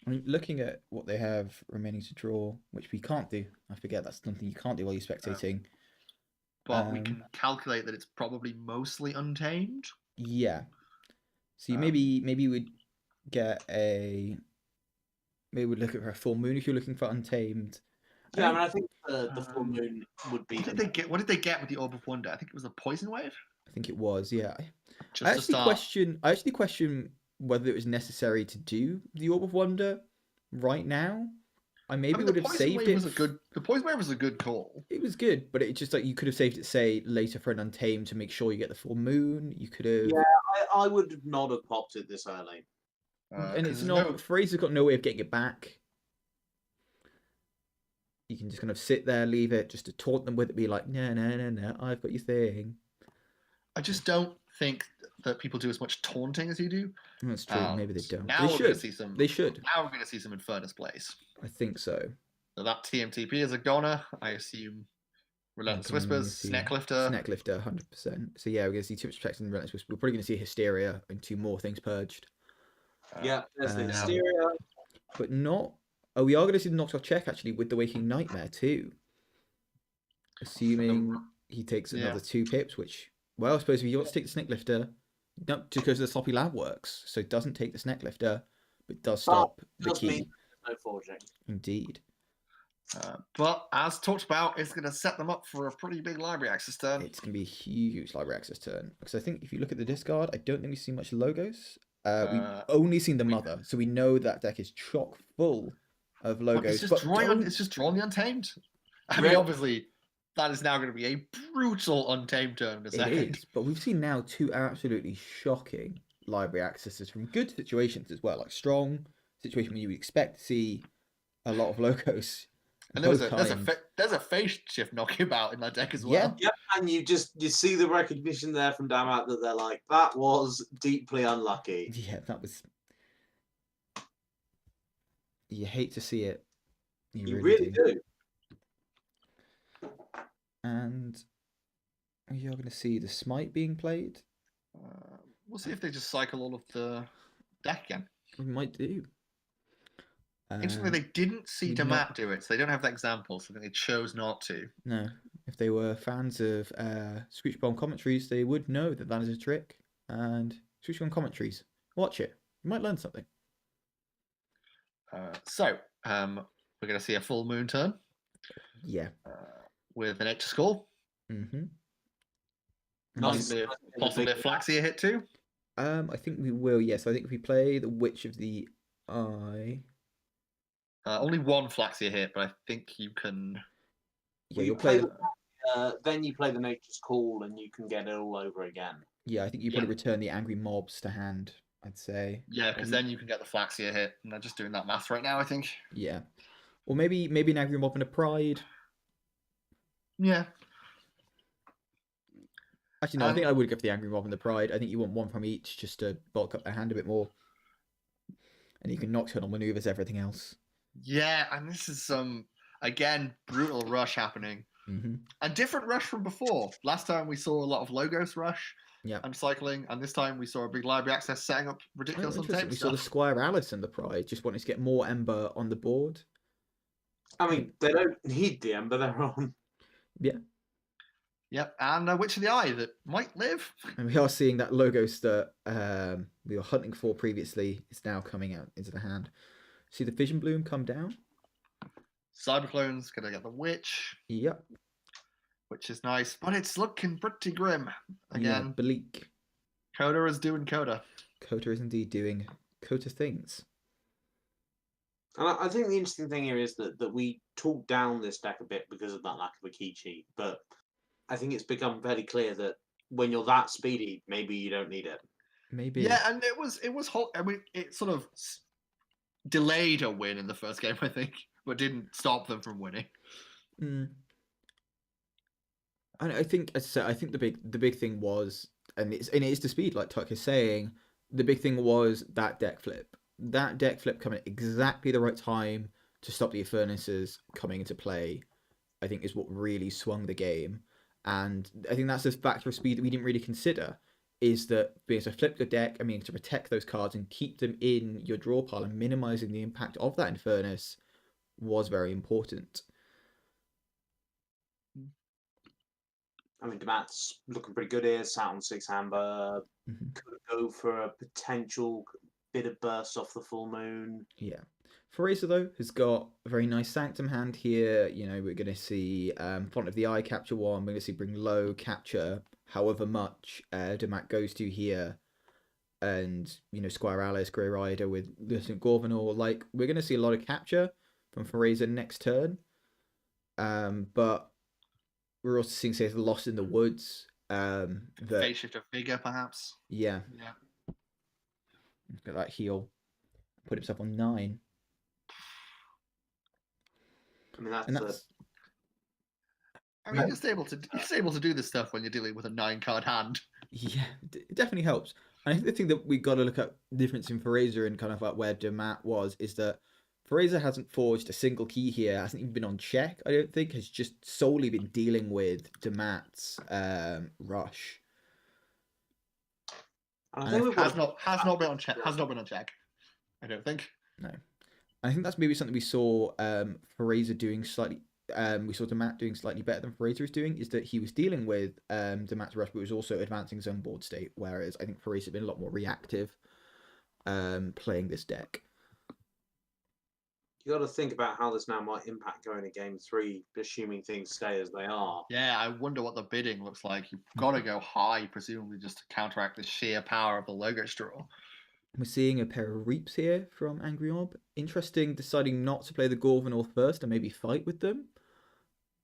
mean, looking at what they have remaining to draw, which we can't do. I forget that's something you can't do while you're spectating. But we can calculate that it's probably mostly untamed. Yeah. So you maybe would get maybe we'd look at for a full moon if you're looking for untamed. Yeah, I mean, I think the full moon would be. What did they get with the Orb of Wonder? I think it was a poison wave. I think it was, yeah. I actually question whether it was necessary to do the Orb of Wonder right now. I would have saved it. The poison wave was a good call. It was good, but it's just like you could have saved it, say, later for an untamed to make sure you get the full moon. You could have. Yeah, I would not have popped it this early. And it's not. Firesa's got no way of getting it back. You can just kind of sit there, leave it, just to taunt them with it, be like, no, I've got your thing. I just don't think that people do as much taunting as you do. That's true. Maybe they don't. Now They should. Now we're going to see some Infernus plays. I think so. So that TMTP is a goner. I assume Relentless Whispers, Snecklifter. Snecklifter, 100%. So yeah, we're going to see Tips Protection and Relentless Whispers. We're probably going to see Hysteria and 2 more things purged. Yeah, there's the Hysteria. But not... Oh, we are going to see the knocked off check, actually, with the Waking Nightmare, too. Assuming he takes another 2 pips, which... Well, I suppose if you want to take the Snecklifter, no, just because the Sloppy Lab works. So it doesn't take the Snecklifter, but does stop the key. Mean no forging. Indeed. But as talked about, it's going to set them up for a pretty big library access turn. It's going to be a huge library access turn. Because I think if you look at the discard, I don't think we see much logos. We've only seen the mother, so we know that deck is chock full of logos. It's just drawing the Untamed. I mean, obviously, that is now going to be a brutal Untamed turn in a second. It is, but we've seen now 2 absolutely shocking library accesses from good situations as well, like strong situation where you would expect to see a lot of logos. And there's a phase shift knockabout in that deck as well. Yep, and you see the recognition there from Dammat that they're like, that was deeply unlucky. Yeah, that was. You hate to see it. You really do. And you're going to see the Smite being played. We'll see if they just cycle all of the deck again. We might do. Interestingly, they didn't see Dammat do it, so they don't have that example, so they chose not to. No. If they were fans of Screech Bomb commentaries, they would know that that is a trick. And Screech Bomb commentaries, watch it. You might learn something. So, we're going to see a full moon turn. Yeah. With an extra score. Mm-hmm. Possibly a Flaxia hit too. I think we will, yes. I think if we play the Witch of the Eye... only 1 Flaxia hit, but I think you can... Yeah, you'll play... then you play the Nature's Call and you can get it all over again. Yeah, I think you probably return the Angry Mobs to hand, I'd say. Yeah, because then you can get the Flaxia hit. And I'm just doing that math right now, I think. Yeah. Or maybe an Angry Mob and a Pride. Yeah. Actually, no, I think I would go for the Angry Mob and the Pride. I think you want 1 from each just to bulk up their hand a bit more. And you can nocturnal maneuvers everything else. Yeah, and this is some, again, brutal rush happening. Mm-hmm. A different rush from before. Last time we saw a lot of Logos rush and cycling, and this time we saw a big library access setting up ridiculous interesting. untamed We stuff. saw the Squire Alice and the Pride just wanting to get more Ember on the board. I mean, they don't need the Ember, they're on. Yeah. Yep, and a Witch of the Eye that might live. And we are seeing that Logos that we were hunting for previously is now coming out into the hand. See the Vision Bloom come down? Cyberclone's going to get the Witch. Yep. Which is nice, but it's looking pretty grim. Again, yeah, bleak. Coda is doing Coda. Coda is indeed doing Coda things. And I think the interesting thing here is that we talk down this deck a bit because of that lack of a key cheat, but I think it's become very clear that when you're that speedy, maybe you don't need it. Maybe. Yeah, and it was. I mean, it sort of delayed a win in the first game, I think, but didn't stop them from winning. And I think, as I said, I think the big thing was, and it is the speed, like Tuck is saying. The big thing was that deck flip. That deck flip coming at exactly the right time to stop the Furnaces coming into play, I think is what really swung the game. And I think that's a factor of speed that we didn't really consider, is that being able to flip the deck and being able to protect those cards and keep them in your draw pile and minimizing the impact of that Infernus was very important. I mean, Dammat's looking pretty good here, sat on 6 Amber, could go for a potential bit of burst off the full moon. Yeah. Firesa, though, has got a very nice Sanctum hand here. You know, we're going to see Font of the Eye capture one. We're going to see Bring Low capture however much Dammat goes to here. And, you know, Squire Alice, Grey Rider with Lieutenant Gorvenor. Like, we're going to see a lot of capture from Firesa next turn. But we're also seeing, say, the Lost in the Woods. Phase shift of Vigor, perhaps. Yeah. Got that heal. Put himself on 9. I mean, that's I mean, you're able to do this stuff when you're dealing with a 9-card hand. Yeah, it definitely helps. And I think the thing that we got to look at the difference in Firesa and kind of like where Dammat was is that Firesa hasn't forged a single key here, hasn't even been on check, I don't think, has just solely been dealing with Dammat's rush. I think has not been on check. Has not been on check. I don't think. No. I think that's maybe something we saw Firesa doing slightly. We saw Dammat doing slightly better than Firesa was doing, is that he was dealing with Dammat's rush, but was also advancing his own board state. Whereas I think Firesa has been a lot more reactive playing this deck. You got to think about how this now might impact going to game 3, assuming things stay as they are. Yeah, I wonder what the bidding looks like. You've got to go high, presumably, just to counteract the sheer power of the Logos draw. We're seeing a pair of Reaps here from Angry Orb. Interesting, deciding not to play the Gorvenor first and maybe fight with them.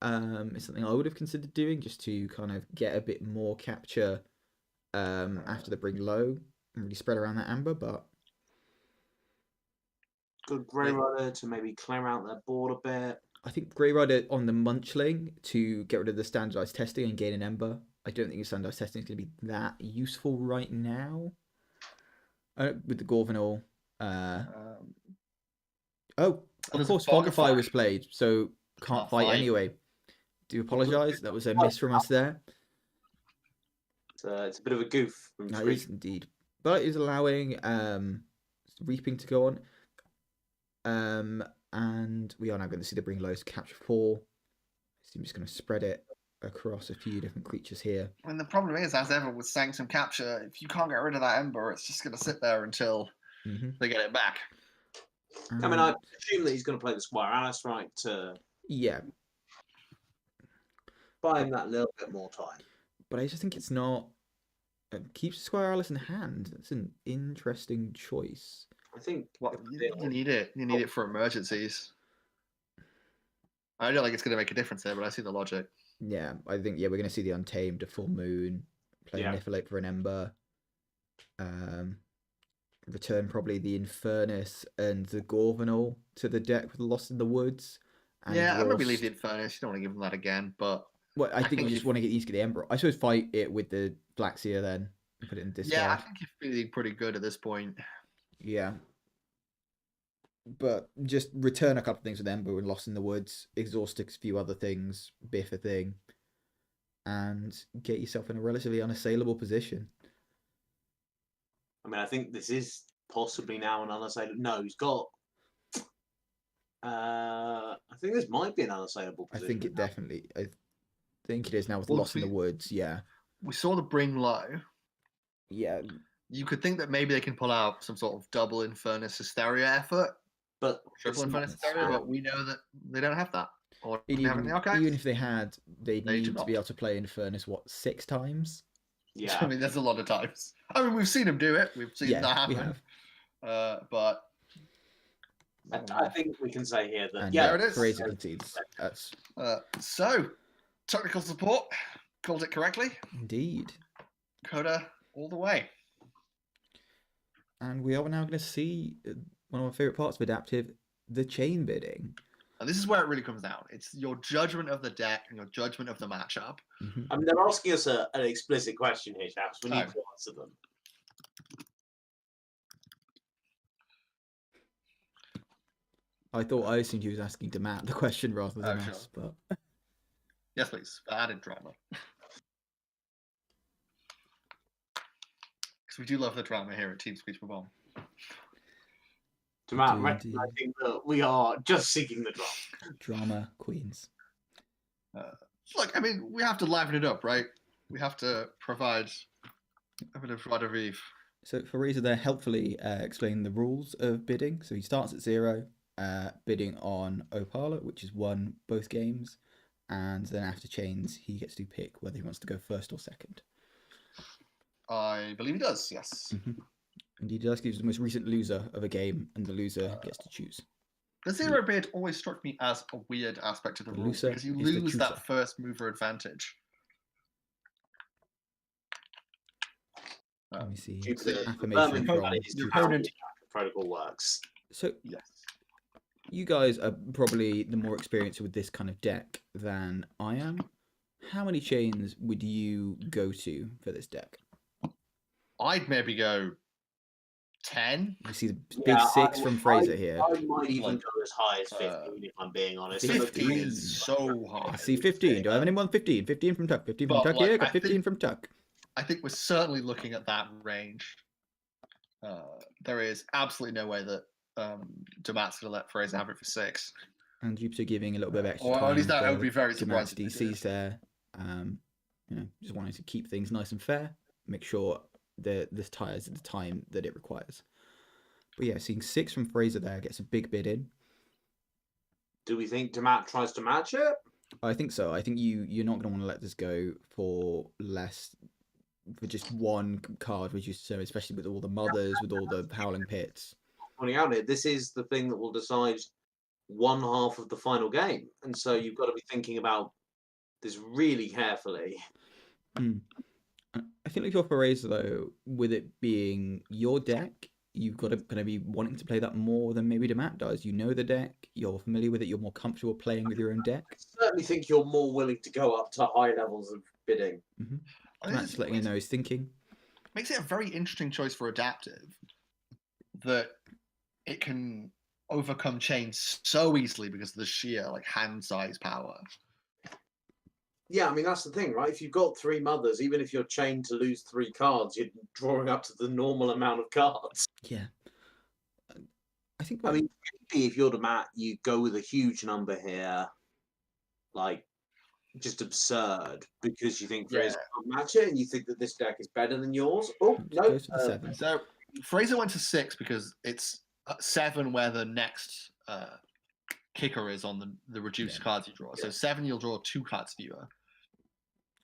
It's something I would have considered doing just to kind of get a bit more capture after the Bring Low and really spread around that Amber, but good Grey Rider to maybe clear out their board a bit. I think Grey Rider on the Munchling to get rid of the standardized testing and gain an Ember. I don't think the standardized testing is going to be that useful right now. With the Gorvenor. Of course, Fogify was played, so can't fight anyway. Do apologise. That was a miss from us there. It's a bit of a goof. That is indeed. But it is allowing Reaping to go on. And we are now going to see the Bring Lows capture 4. So I'm just going to spread it across a few different creatures here. I mean, the problem is, as ever with Sanctum capture, if you can't get rid of that Ember, it's just going to sit there until they get it back. I mean, I assume that he's going to play the Squire Alice, right? Yeah. Buy him that little bit more time. But I just think it's not. Keeps Squire Alice in hand. That's an interesting choice. I think you need it. You need it for emergencies. I don't think it's going to make a difference there, but I see the logic. Yeah, I think we're going to see the Untamed, a full moon, play Niflate for an Ember, return probably the Infernus and the Gorvenor to the deck with Lost in the Woods. And I maybe leave the Infernus. You don't want to give them that again, but I think you just want to get the Ember. I suppose fight it with the Blackseer then and put it in discard. Yeah, I think you're feeling pretty good at this point. Yeah. but just return a couple of things with Ember and Lost in the Woods, exhaust a few other things, biff a thing, and get yourself in a relatively unassailable position. I mean, I think this is possibly now an unassailable. No, he's got. I think this might be an unassailable I position. think it definitely. I think it is now with Well, Lost in the Woods. Yeah. We saw the bring low. Yeah. You could think that maybe they can pull out some sort of double Infernus Hysteria effort, but triple it's Infernus not Hysteria, spam. but we know that they don't have that. Or And they have it in the archives. even if they had, they'd They do need to not. be able to play Infernus, 6 times? Yeah. I mean, there's a lot of times. I mean, we've seen them do it. We've seen that happen. We have. But I think we can say here that And there it is. Firesa concedes. That's so technical support called it correctly. indeed. Coda all the way. And we are now going to see one of my favourite parts of Adaptive, the chain bidding. And this is where it really comes down. It's your judgment of the deck and your judgment of the matchup. Mm-hmm. I mean, they're asking us an explicit question here, chaps. We need to answer them. I assumed he was asking Dammat the question rather than us, but yes, please. Added drama. Because we do love the drama here at Team Speech for Bomb. Dammat recognizing that we are just seeking the drama. Drama queens. Look, I mean, we have to liven it up, right? We have to provide a bit of joie de vivre. So Firesa there helpfully explained the rules of bidding. So he starts at 0, bidding on Opala, which is won both games, and then after chains he gets to pick whether he wants to go first or second. I believe he does, yes. Mm-hmm. Indeed, he does. He's the most recent loser of a game, and the loser gets to choose. The 0 bid always struck me as a weird aspect of the rules because you lose that first mover advantage. Let me see. Affirmation from your opponent. Protocol works. So yes, you guys are probably the more experienced with this kind of deck than I am. How many chains would you go to for this deck? I'd maybe go 10. You see the big 6 from Firesa here. I might even go as high as 15 if I'm being honest. 15 is so high. I see 15. Do I have anyone 15? 15 from Tuck. 15 from Tuck here. Got 15 from Tuck. I think we're certainly looking at that range. There is absolutely no way that Dammat's going to let Firesa have it for 6. And Jupiter giving a little bit of extra time. Or at least that would be very Dammat's surprising. DC's there. Just wanting to keep things nice and fair. Make sure this tires at the time that it requires. But yeah, seeing 6 from Firesa there gets a big bid in. Do we think Dammat tries to match it? I think so. I think you're not going to want to let this go for less, for just one card, which is so, especially with all the mothers, with all the howling pits. Pointing out here, this is the thing that will decide one half of the final game, and so you've got to be thinking about this really carefully. I think like your Firesa though, with it being your deck, you've got to kind of be wanting to play that more than maybe Dammat does. You know the deck, you're familiar with it, you're more comfortable playing with your own deck. I certainly think you're more willing to go up to high levels of bidding. Dammat's letting you know his thinking. Makes it a very interesting choice for Adaptive, that it can overcome chains so easily because of the sheer hand size power. Yeah, I mean, that's the thing, right? If you've got 3 mothers, even if you're chained to lose 3 cards, you're drawing up to the normal amount of cards. Yeah. I think. I mean, maybe if you're Dammat, you go with a huge number here, just absurd, because you think Firesa can't match it, and you think that this deck is better than yours. Oh, no. So Firesa went to 6 because it's 7 where the next kicker is on the reduced cards you draw. So 7, you'll draw 2 cards fewer.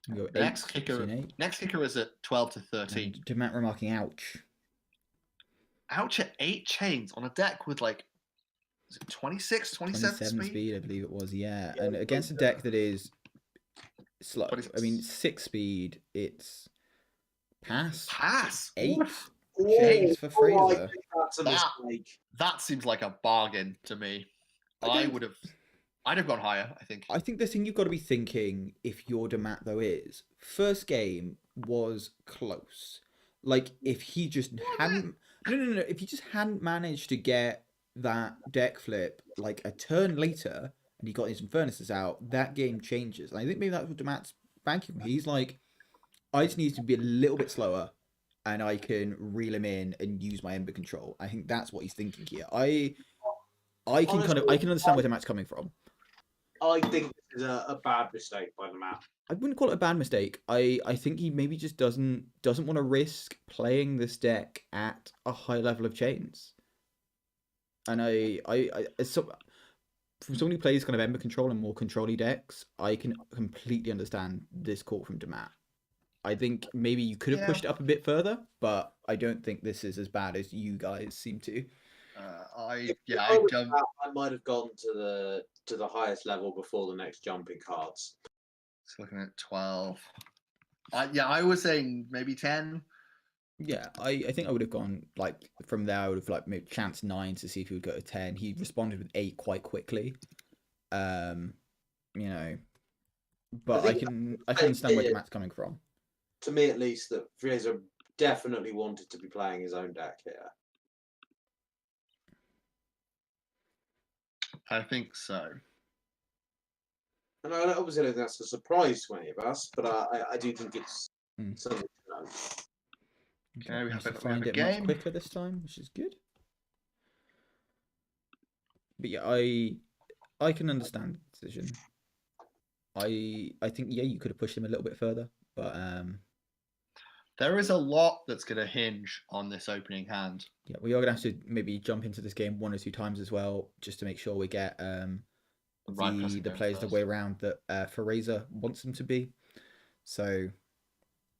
Next kicker is at 12 to 13. Dammat remarking, ouch. Ouch at 8 chains on a deck with 26, 27 speed, I believe it was, yeah. And against a deck that is slow. I mean, 6 speed, it's pass. 8 chains for Firesa. That's a mistake. That seems like a bargain to me. I'd have gone higher, I think. I think the thing you've got to be thinking, if you're Dammat, though, is first game was close. If he just hadn't... No. If he just hadn't managed to get that deck flip like a turn later and he got his Infernuses out, that game changes. And I think maybe that's what Dammat's banking on. He's like, I just need to be a little bit slower and I can reel him in and use my Ember control. I think that's what he's thinking here. I can Honestly, I can understand where Dammat's coming from. I think this is a bad mistake by the map. I wouldn't call it a bad mistake. I think he maybe just doesn't want to risk playing this deck at a high level of chains. And from someone who plays kind of Ember control and more control-y decks, I can completely understand this call from Dammat. I think maybe you could have pushed it up a bit further, but I don't think this is as bad as you guys seem to. I might have gone to the highest level before the next jumping cards. Just looking at 12. I was saying maybe 10. Yeah, I think I would have gone like from there. I would have like maybe chance 9 to see if he would go to 10. He responded with 8 quite quickly. You know, but I can understand where Dammat's coming from. To me, at least, that Firesa definitely wanted to be playing his own deck here. I think so. And I obviously don't think that's a surprise to any of us, but I do think it's something to know. Okay, we have to find it much quicker this time, which is good. But yeah, I can understand the decision. I think you could have pushed him a little bit further, but there is a lot that's going to hinge on this opening hand. Yeah, we are going to have to maybe jump into this game 1 or 2 times as well, just to make sure we get the players the way around that Firesa wants them to be. So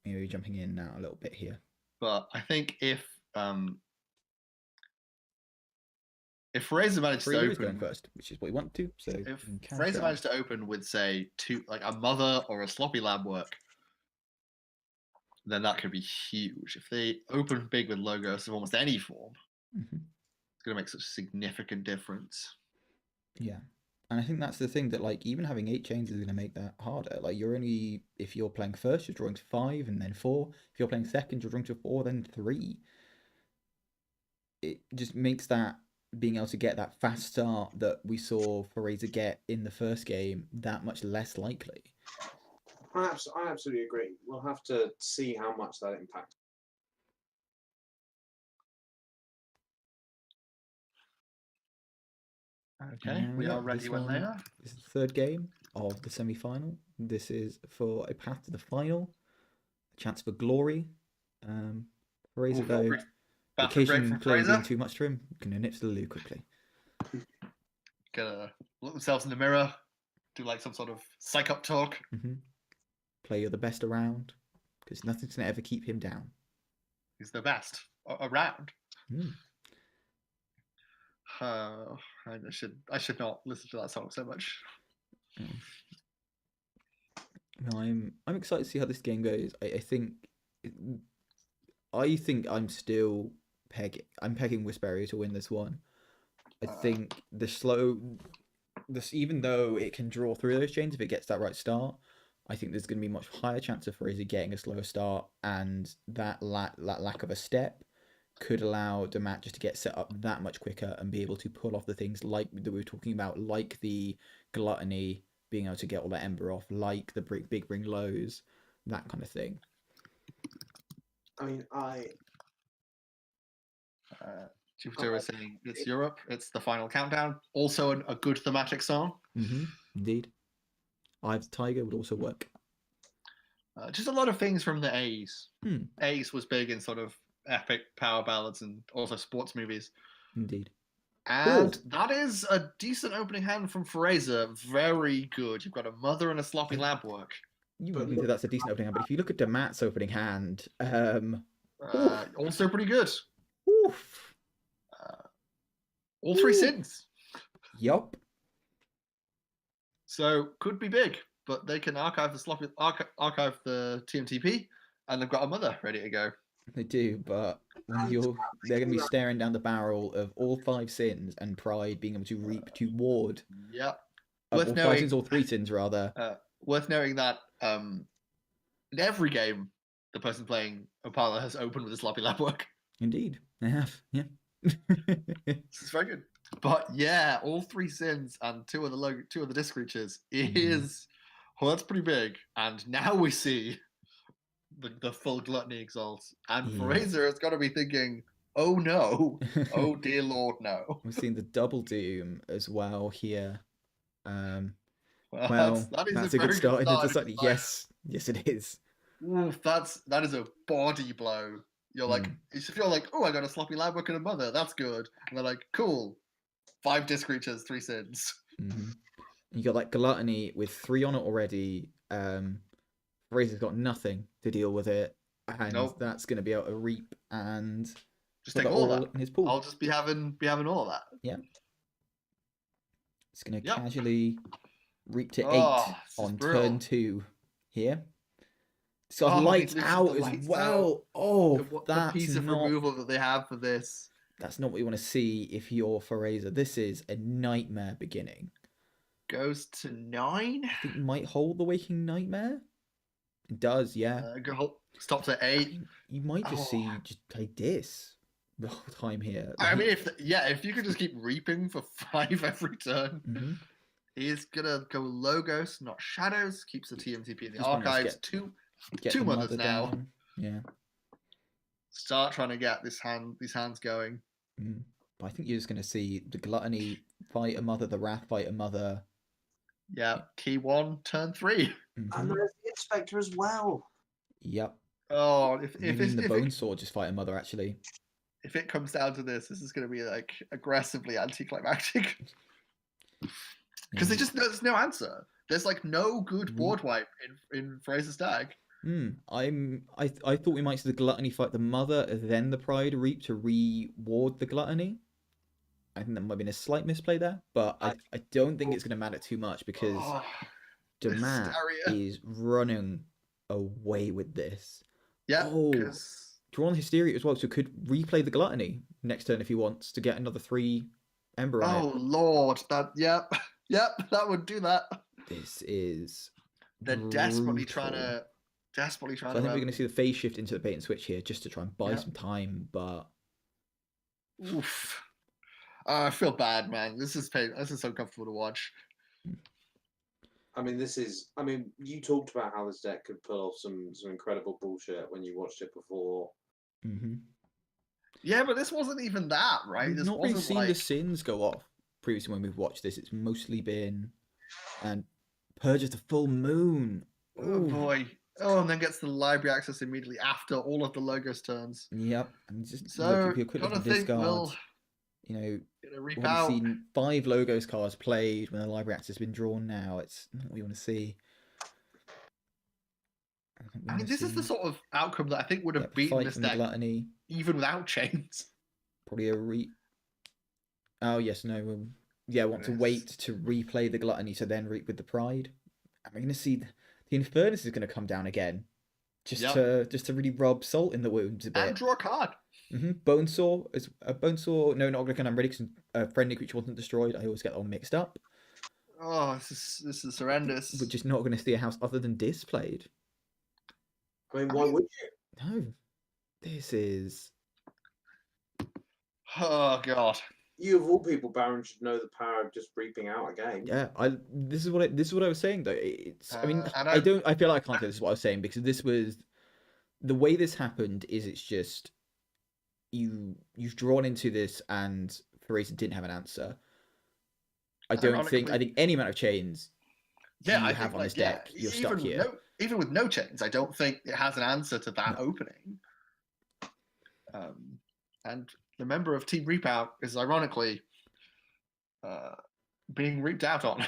maybe jumping in now a little bit here. But I think if Firesa managed to open going first, which is what we want to, so if Firesa managed to open with say a mother or a sloppy lab work, then that could be huge. If they open big with Logos of almost any form, it's going to make such a significant difference. Yeah. And I think that's the thing that like even having 8 chains is going to make that harder. Like if you're playing first, you're drawing to 5 and then 4. If you're playing second, you're drawing to 4, then 3. It just makes that being able to get that fast start that we saw Firesa get in the first game that much less likely. I absolutely agree. We'll have to see how much that impacts. Okay, we are ready when they are. This is the 3rd game of the semi-final. This is for a path to the final, a chance for glory. Firesa though, occasion playing being too much for him, gonna nip to the loo quickly. Gonna look themselves in the mirror, do like some sort of psych-up talk. Play you're the best around, because nothing's gonna ever keep him down. He's the best around. I should not listen to that song so much. No, I'm excited to see how this game goes. I think I'm still pegging Whisperia to win this one. I think even though it can draw through those chains if it gets that right start, I think there's going to be much higher chance of Firesa getting a slower start, and that lack of a step could allow Dammat just to get set up that much quicker and be able to pull off the things like that we were talking about, like the gluttony, being able to get all that Ember off, like the big bring lows, that kind of thing. I mean, Jupiter was saying it's Europe, it's the final countdown. Also a good thematic song. Indeed. Eye of the Tiger would also work. Just a lot of things from the A's. A's was big in sort of epic power ballads and also sports movies. Indeed. And that is a decent opening hand from Firesa. Very good. You've got a mother and a sloppy lab work. You wouldn't think that's a decent opening hand, but if you look at Dammat's opening hand, also pretty good. Oof. All 3 sins. Yup. So could be big, but they can archive the TMTP, and they've got a mother ready to go. They do, but they're going to be staring down the barrel of all 5 sins and Pride being able to reap toward. Yep. All 5 sins, or 3 sins rather. Worth knowing that in every game, the person playing Opala has opened with a sloppy lab work. Indeed, they have. Yeah. This is very good. But yeah, all 3 sins and two of the disc creatures is well, that's pretty big. And now we see the full gluttony exalt. And Firesa has got to be thinking, oh no, oh dear lord, no. We're seeing the double doom as well here. Well, that's a good start. Yes, it is. Oof, that is a body blow. You're like, you feel like, oh, I got a sloppy lab book and a mother. That's good. And they're like, cool. 5 disc creatures, 3 sins. You got like gluttony with 3 on it already. Feresa's got nothing to deal with it, and that's going to be able to reap and just take all that in his pool. I'll just be having all of that. Yeah. It's going to casually reap to 8 on turn 2 here. It's got lights out as well. The piece of removal that they have for this. That's not what you want to see if you're Firesa. This is a nightmare beginning. Goes to 9. I think it might hold the Waking Nightmare. It does, yeah. Stops at 8. You might just see play this the whole time here. I mean, if you could just keep reaping for 5 every turn, he's gonna go Logos, not Shadows. Keeps the TMTP in the archives. Two mothers now. Down. Yeah. Start trying to get these hands going. But I think you're just gonna see the Gluttony fight a mother, the Wrath fight a mother. Yeah, key 1, turn 3. And there's the Inspector as well. Yep. Oh, if the Bone Sword just fight a mother actually. If it comes down to this is going to be like aggressively anticlimactic. Because there's no answer. There's like no good board wipe in Feresa's deck. I thought we might see the Gluttony fight the mother, then the Pride reap to reward the Gluttony. I think that might have been a slight misplay there, but I don't think it's going to matter too much because Dammat is running away with this. Yeah. Draw on Hysteria as well, so could replay the Gluttony next turn if he wants to get another 3 Ember on it. Oh lord, that would do that. This is they're desperately trying to. So I think we're going to see the phase shift into the bait and switch here just to try and buy some time, but oof. I feel bad, man. This is so comfortable to watch. I mean, you talked about how this deck could pull off some incredible bullshit when you watched it before. Yeah, but this wasn't even that, right? We've not really seen the sins go off previously when we've watched this. It's mostly been and Purge of the Full Moon. Oh boy. Oh, and then gets the library access immediately after all of the Logos turns. Yep. And just look, if you're quick to discard, we've seen 5 Logos cards played when the library access has been drawn now. It's not what you want to see. I mean, this is the sort of outcome that I think would have beaten this deck Gluttony. Even without chains. Probably a Oh, yes, no. I want to wait to replay the Gluttony to then reap with the Pride. Am I going to see the Infernus is going to come down again? Just to really rub salt in the wounds a bit. And draw a card. Bonesaw is a Bonesaw. No, not Glycan. I'm ready because a friendly creature wasn't destroyed. I always get them all mixed up. Oh, this is horrendous. We're just not going to see a house other than displayed. I mean, why would you? No, this is. Oh God. You of all people, Baron, should know the power of just reaping out a game. Yeah, this is what I was saying though. It's. I mean, I feel like I can't say this is what I was saying because this was the way this happened. Is it's just you've drawn into this and Firesa didn't have an answer. I think any amount of chains you have on this deck, you're stuck here. Even with no chains, I don't think it has an answer to that opening. And the member of Team Reap Out is ironically being reaped out on.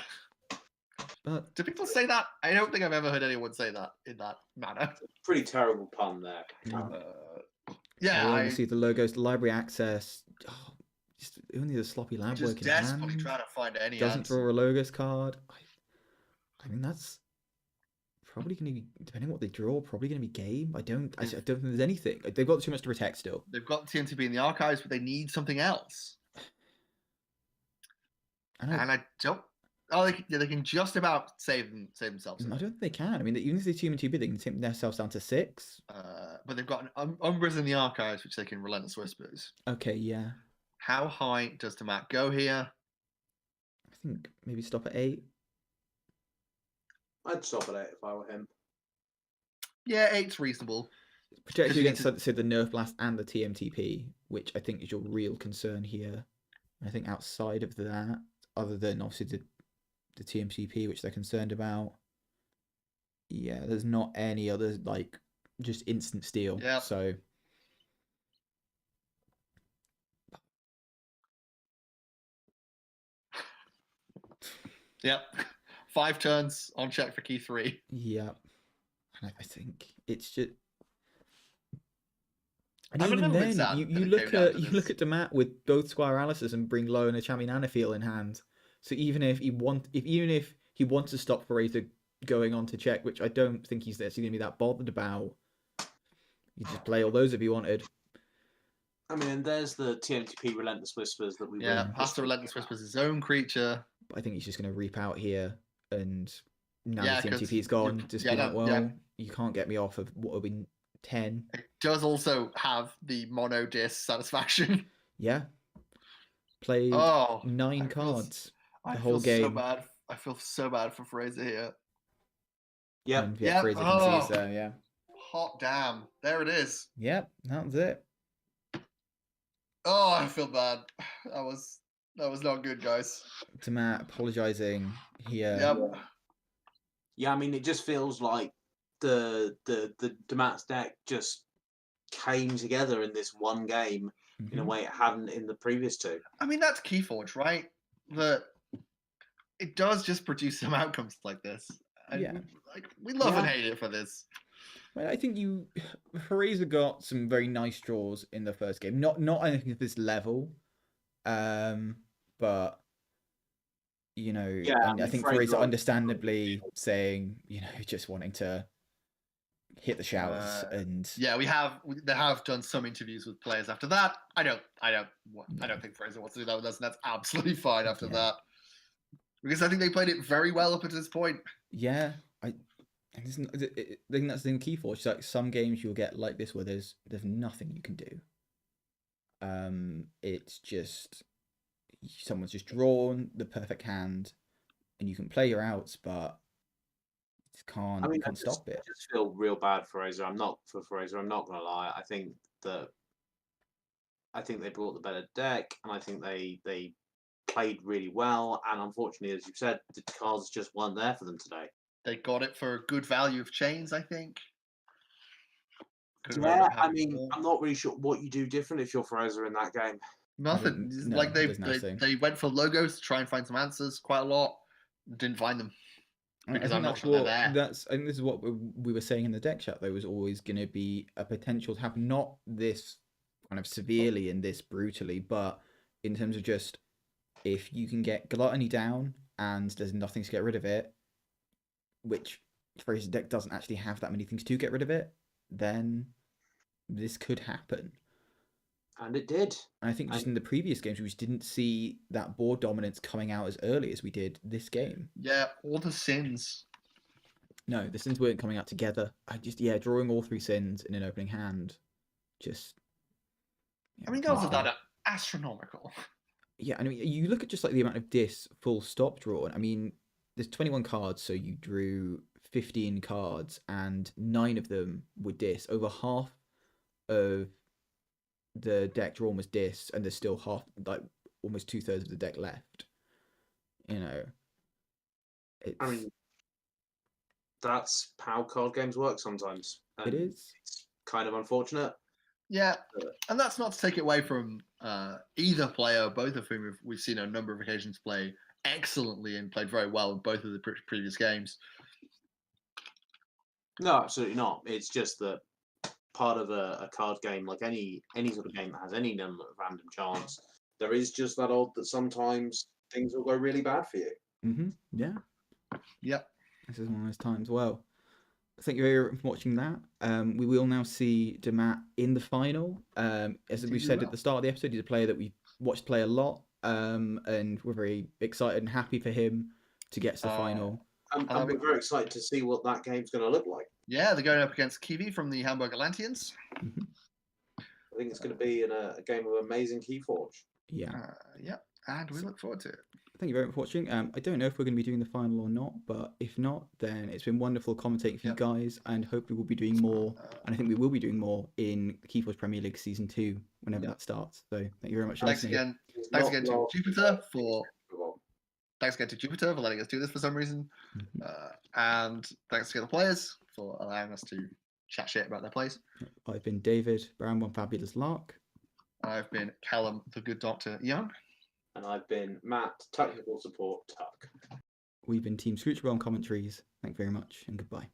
But do people say that? I don't think I've ever heard anyone say that in that manner. Pretty terrible pun there. I see the logos, the library access. Just only the sloppy lab work in hand. Desperately trying to find any Doesn't answer. draw a logos card. I mean, that's probably going to be, depending on what they draw, probably going to be game. I don't think there's anything. They've got too much to protect still. They've got TNTB in the archives, but they need something else. I don't. Oh, they can just about save themselves. I don't think they can. I mean, even if they team too big, they can tip themselves down to 6. But they've got Umbras in the archives, which they can Relentless Whispers. Okay, yeah. How high does Dammat go here? I think maybe stop at 8. I'd stop at 8 if I were him. Yeah, 8's reasonable. Protect you you need against, say, the Nerf Blast and the TMTP, which I think is your real concern here. I think outside of that, other than obviously the TMTP, which they're concerned about, yeah, there's not any other, like, just instant steal. Yeah. So, Yep. 5 turns on check for key 3. yeah. And I think it's just... And I'm a even little bit then, sad you that it look came down at to you this. look at Dammat with both Squire Alice's and bring low and a Chaminana feel in hand. So even if he wants to stop Firesa going on to check, which I don't think he's actually going to be that bothered about, you just play all those if you wanted. I mean, there's the TMTP Relentless Whispers that we Yeah, Pastor Relentless Whispers his own creature. But I think he's just going to reap out here, and now Yeah, the 'cause TMTP's gone. you- Just yeah, be like, no, well, yeah. you can't get me off of what will be 10. It does also have the mono disc satisfaction. Yeah. Played Oh, 9 cards I the whole feel so game. bad. I feel so bad for Firesa here. Yep. And yeah, Yep. Firesa can see Oh. us there, yeah. Hot damn. There it is. Yep, that was it. Oh, I feel bad. That was not good, guys. Dammat apologising here. Yep. Yeah, I mean, it just feels like the Dammat's deck just came together in this one game in a Mhm. way it hadn't in the previous 2. I mean, that's Keyforge, right? That it does just produce some outcomes like this. And Yeah. we love and Yeah. hate it for this. Well, I think Firesa got some very nice draws in the first game. Not anything at this level, but you know, Yeah, and I think Firesa understandably saying, you know, just wanting to hit the shouts and Yeah, they have done some interviews with players after that. I don't think Firesa wants to do that with us, and that's absolutely fine after that. Because I think they played it very well up until this point. Yeah, I think that's the key for. It's like some games you'll get like this where there's nothing you can do. It's just someone's just drawn the perfect hand, and you can play your outs, but you can't stop it. I just feel real bad for Firesa. I'm not gonna lie. I think they brought the better deck, and I think they played really well. And unfortunately, as you said, the cards just weren't there for them today. They got it for a good value of chains, I think. Yeah, I mean, I'm not really sure what you do different if you're Firesa in that game. Nothing. No, Like there's nothing. they went for logos to try and find some answers quite a lot. Didn't find them. Because I'm not sure they're there. I think this is what we were saying in the deck chat. There was always going to be a potential to happen, not this kind of severely and this brutally, but in terms of just if you can get Gluttony down and there's nothing to get rid of it, which Fraser's deck doesn't actually have that many things to get rid of it, then this could happen. And it did. And I think just in the previous games, we just didn't see that board dominance coming out as early as we did this game. Yeah, all the sins. No, the sins weren't coming out together. Drawing all 3 sins in an opening hand, just. I mean, those of that are astronomical. Yeah, I mean, you look at just like the amount of dis full stop drawn. I mean, there's 21 cards, so you drew 15 cards, and 9 of them were dis. Over half of the deck drawn was dis, and there's still almost 2/3 of the deck left. You know, I mean, that's how card games work sometimes. It is. It's kind of unfortunate. Yeah, and that's not to take it away from either player, both of whom we've seen on a number of occasions play excellently and played very well in both of the previous games. No, absolutely not. It's just that part of a card game, like any sort of game that has any number of random chance, there is just that odd that sometimes things will go really bad for you. Mm-hmm. Yeah. Yep. This is one of those times. Well, thank you very much for watching that. We will now see Dammat in the final. As we said at the start of the episode, he's a player that we watched play a lot, and we're very excited and happy for him to get to the final. I'm very excited to see what that game's going to look like. Yeah, they're going up against Kiwi from the Hamburg Atlanteans. I think it's going to be a game of amazing Keyforge. Yeah. And we look forward to it. Thank you very much for watching. I don't know if we're going to be doing the final or not, but if not, then it's been wonderful commentating for you guys, and hopefully we'll be doing more. And I think we will be doing more in KFPL Premier League Season 2 whenever that starts. So thank you very much for Thanks listening. Thanks again to Jupiter for letting us do this for some reason. And thanks to the players for allowing us to chat shit about their plays. I've been David, Brown One Fabulous Lark. I've been Callum, the good Dr. Young. And I've been Matt, technical support Tuck. We've been Team Scroochable on commentaries. Thank you very much, and goodbye.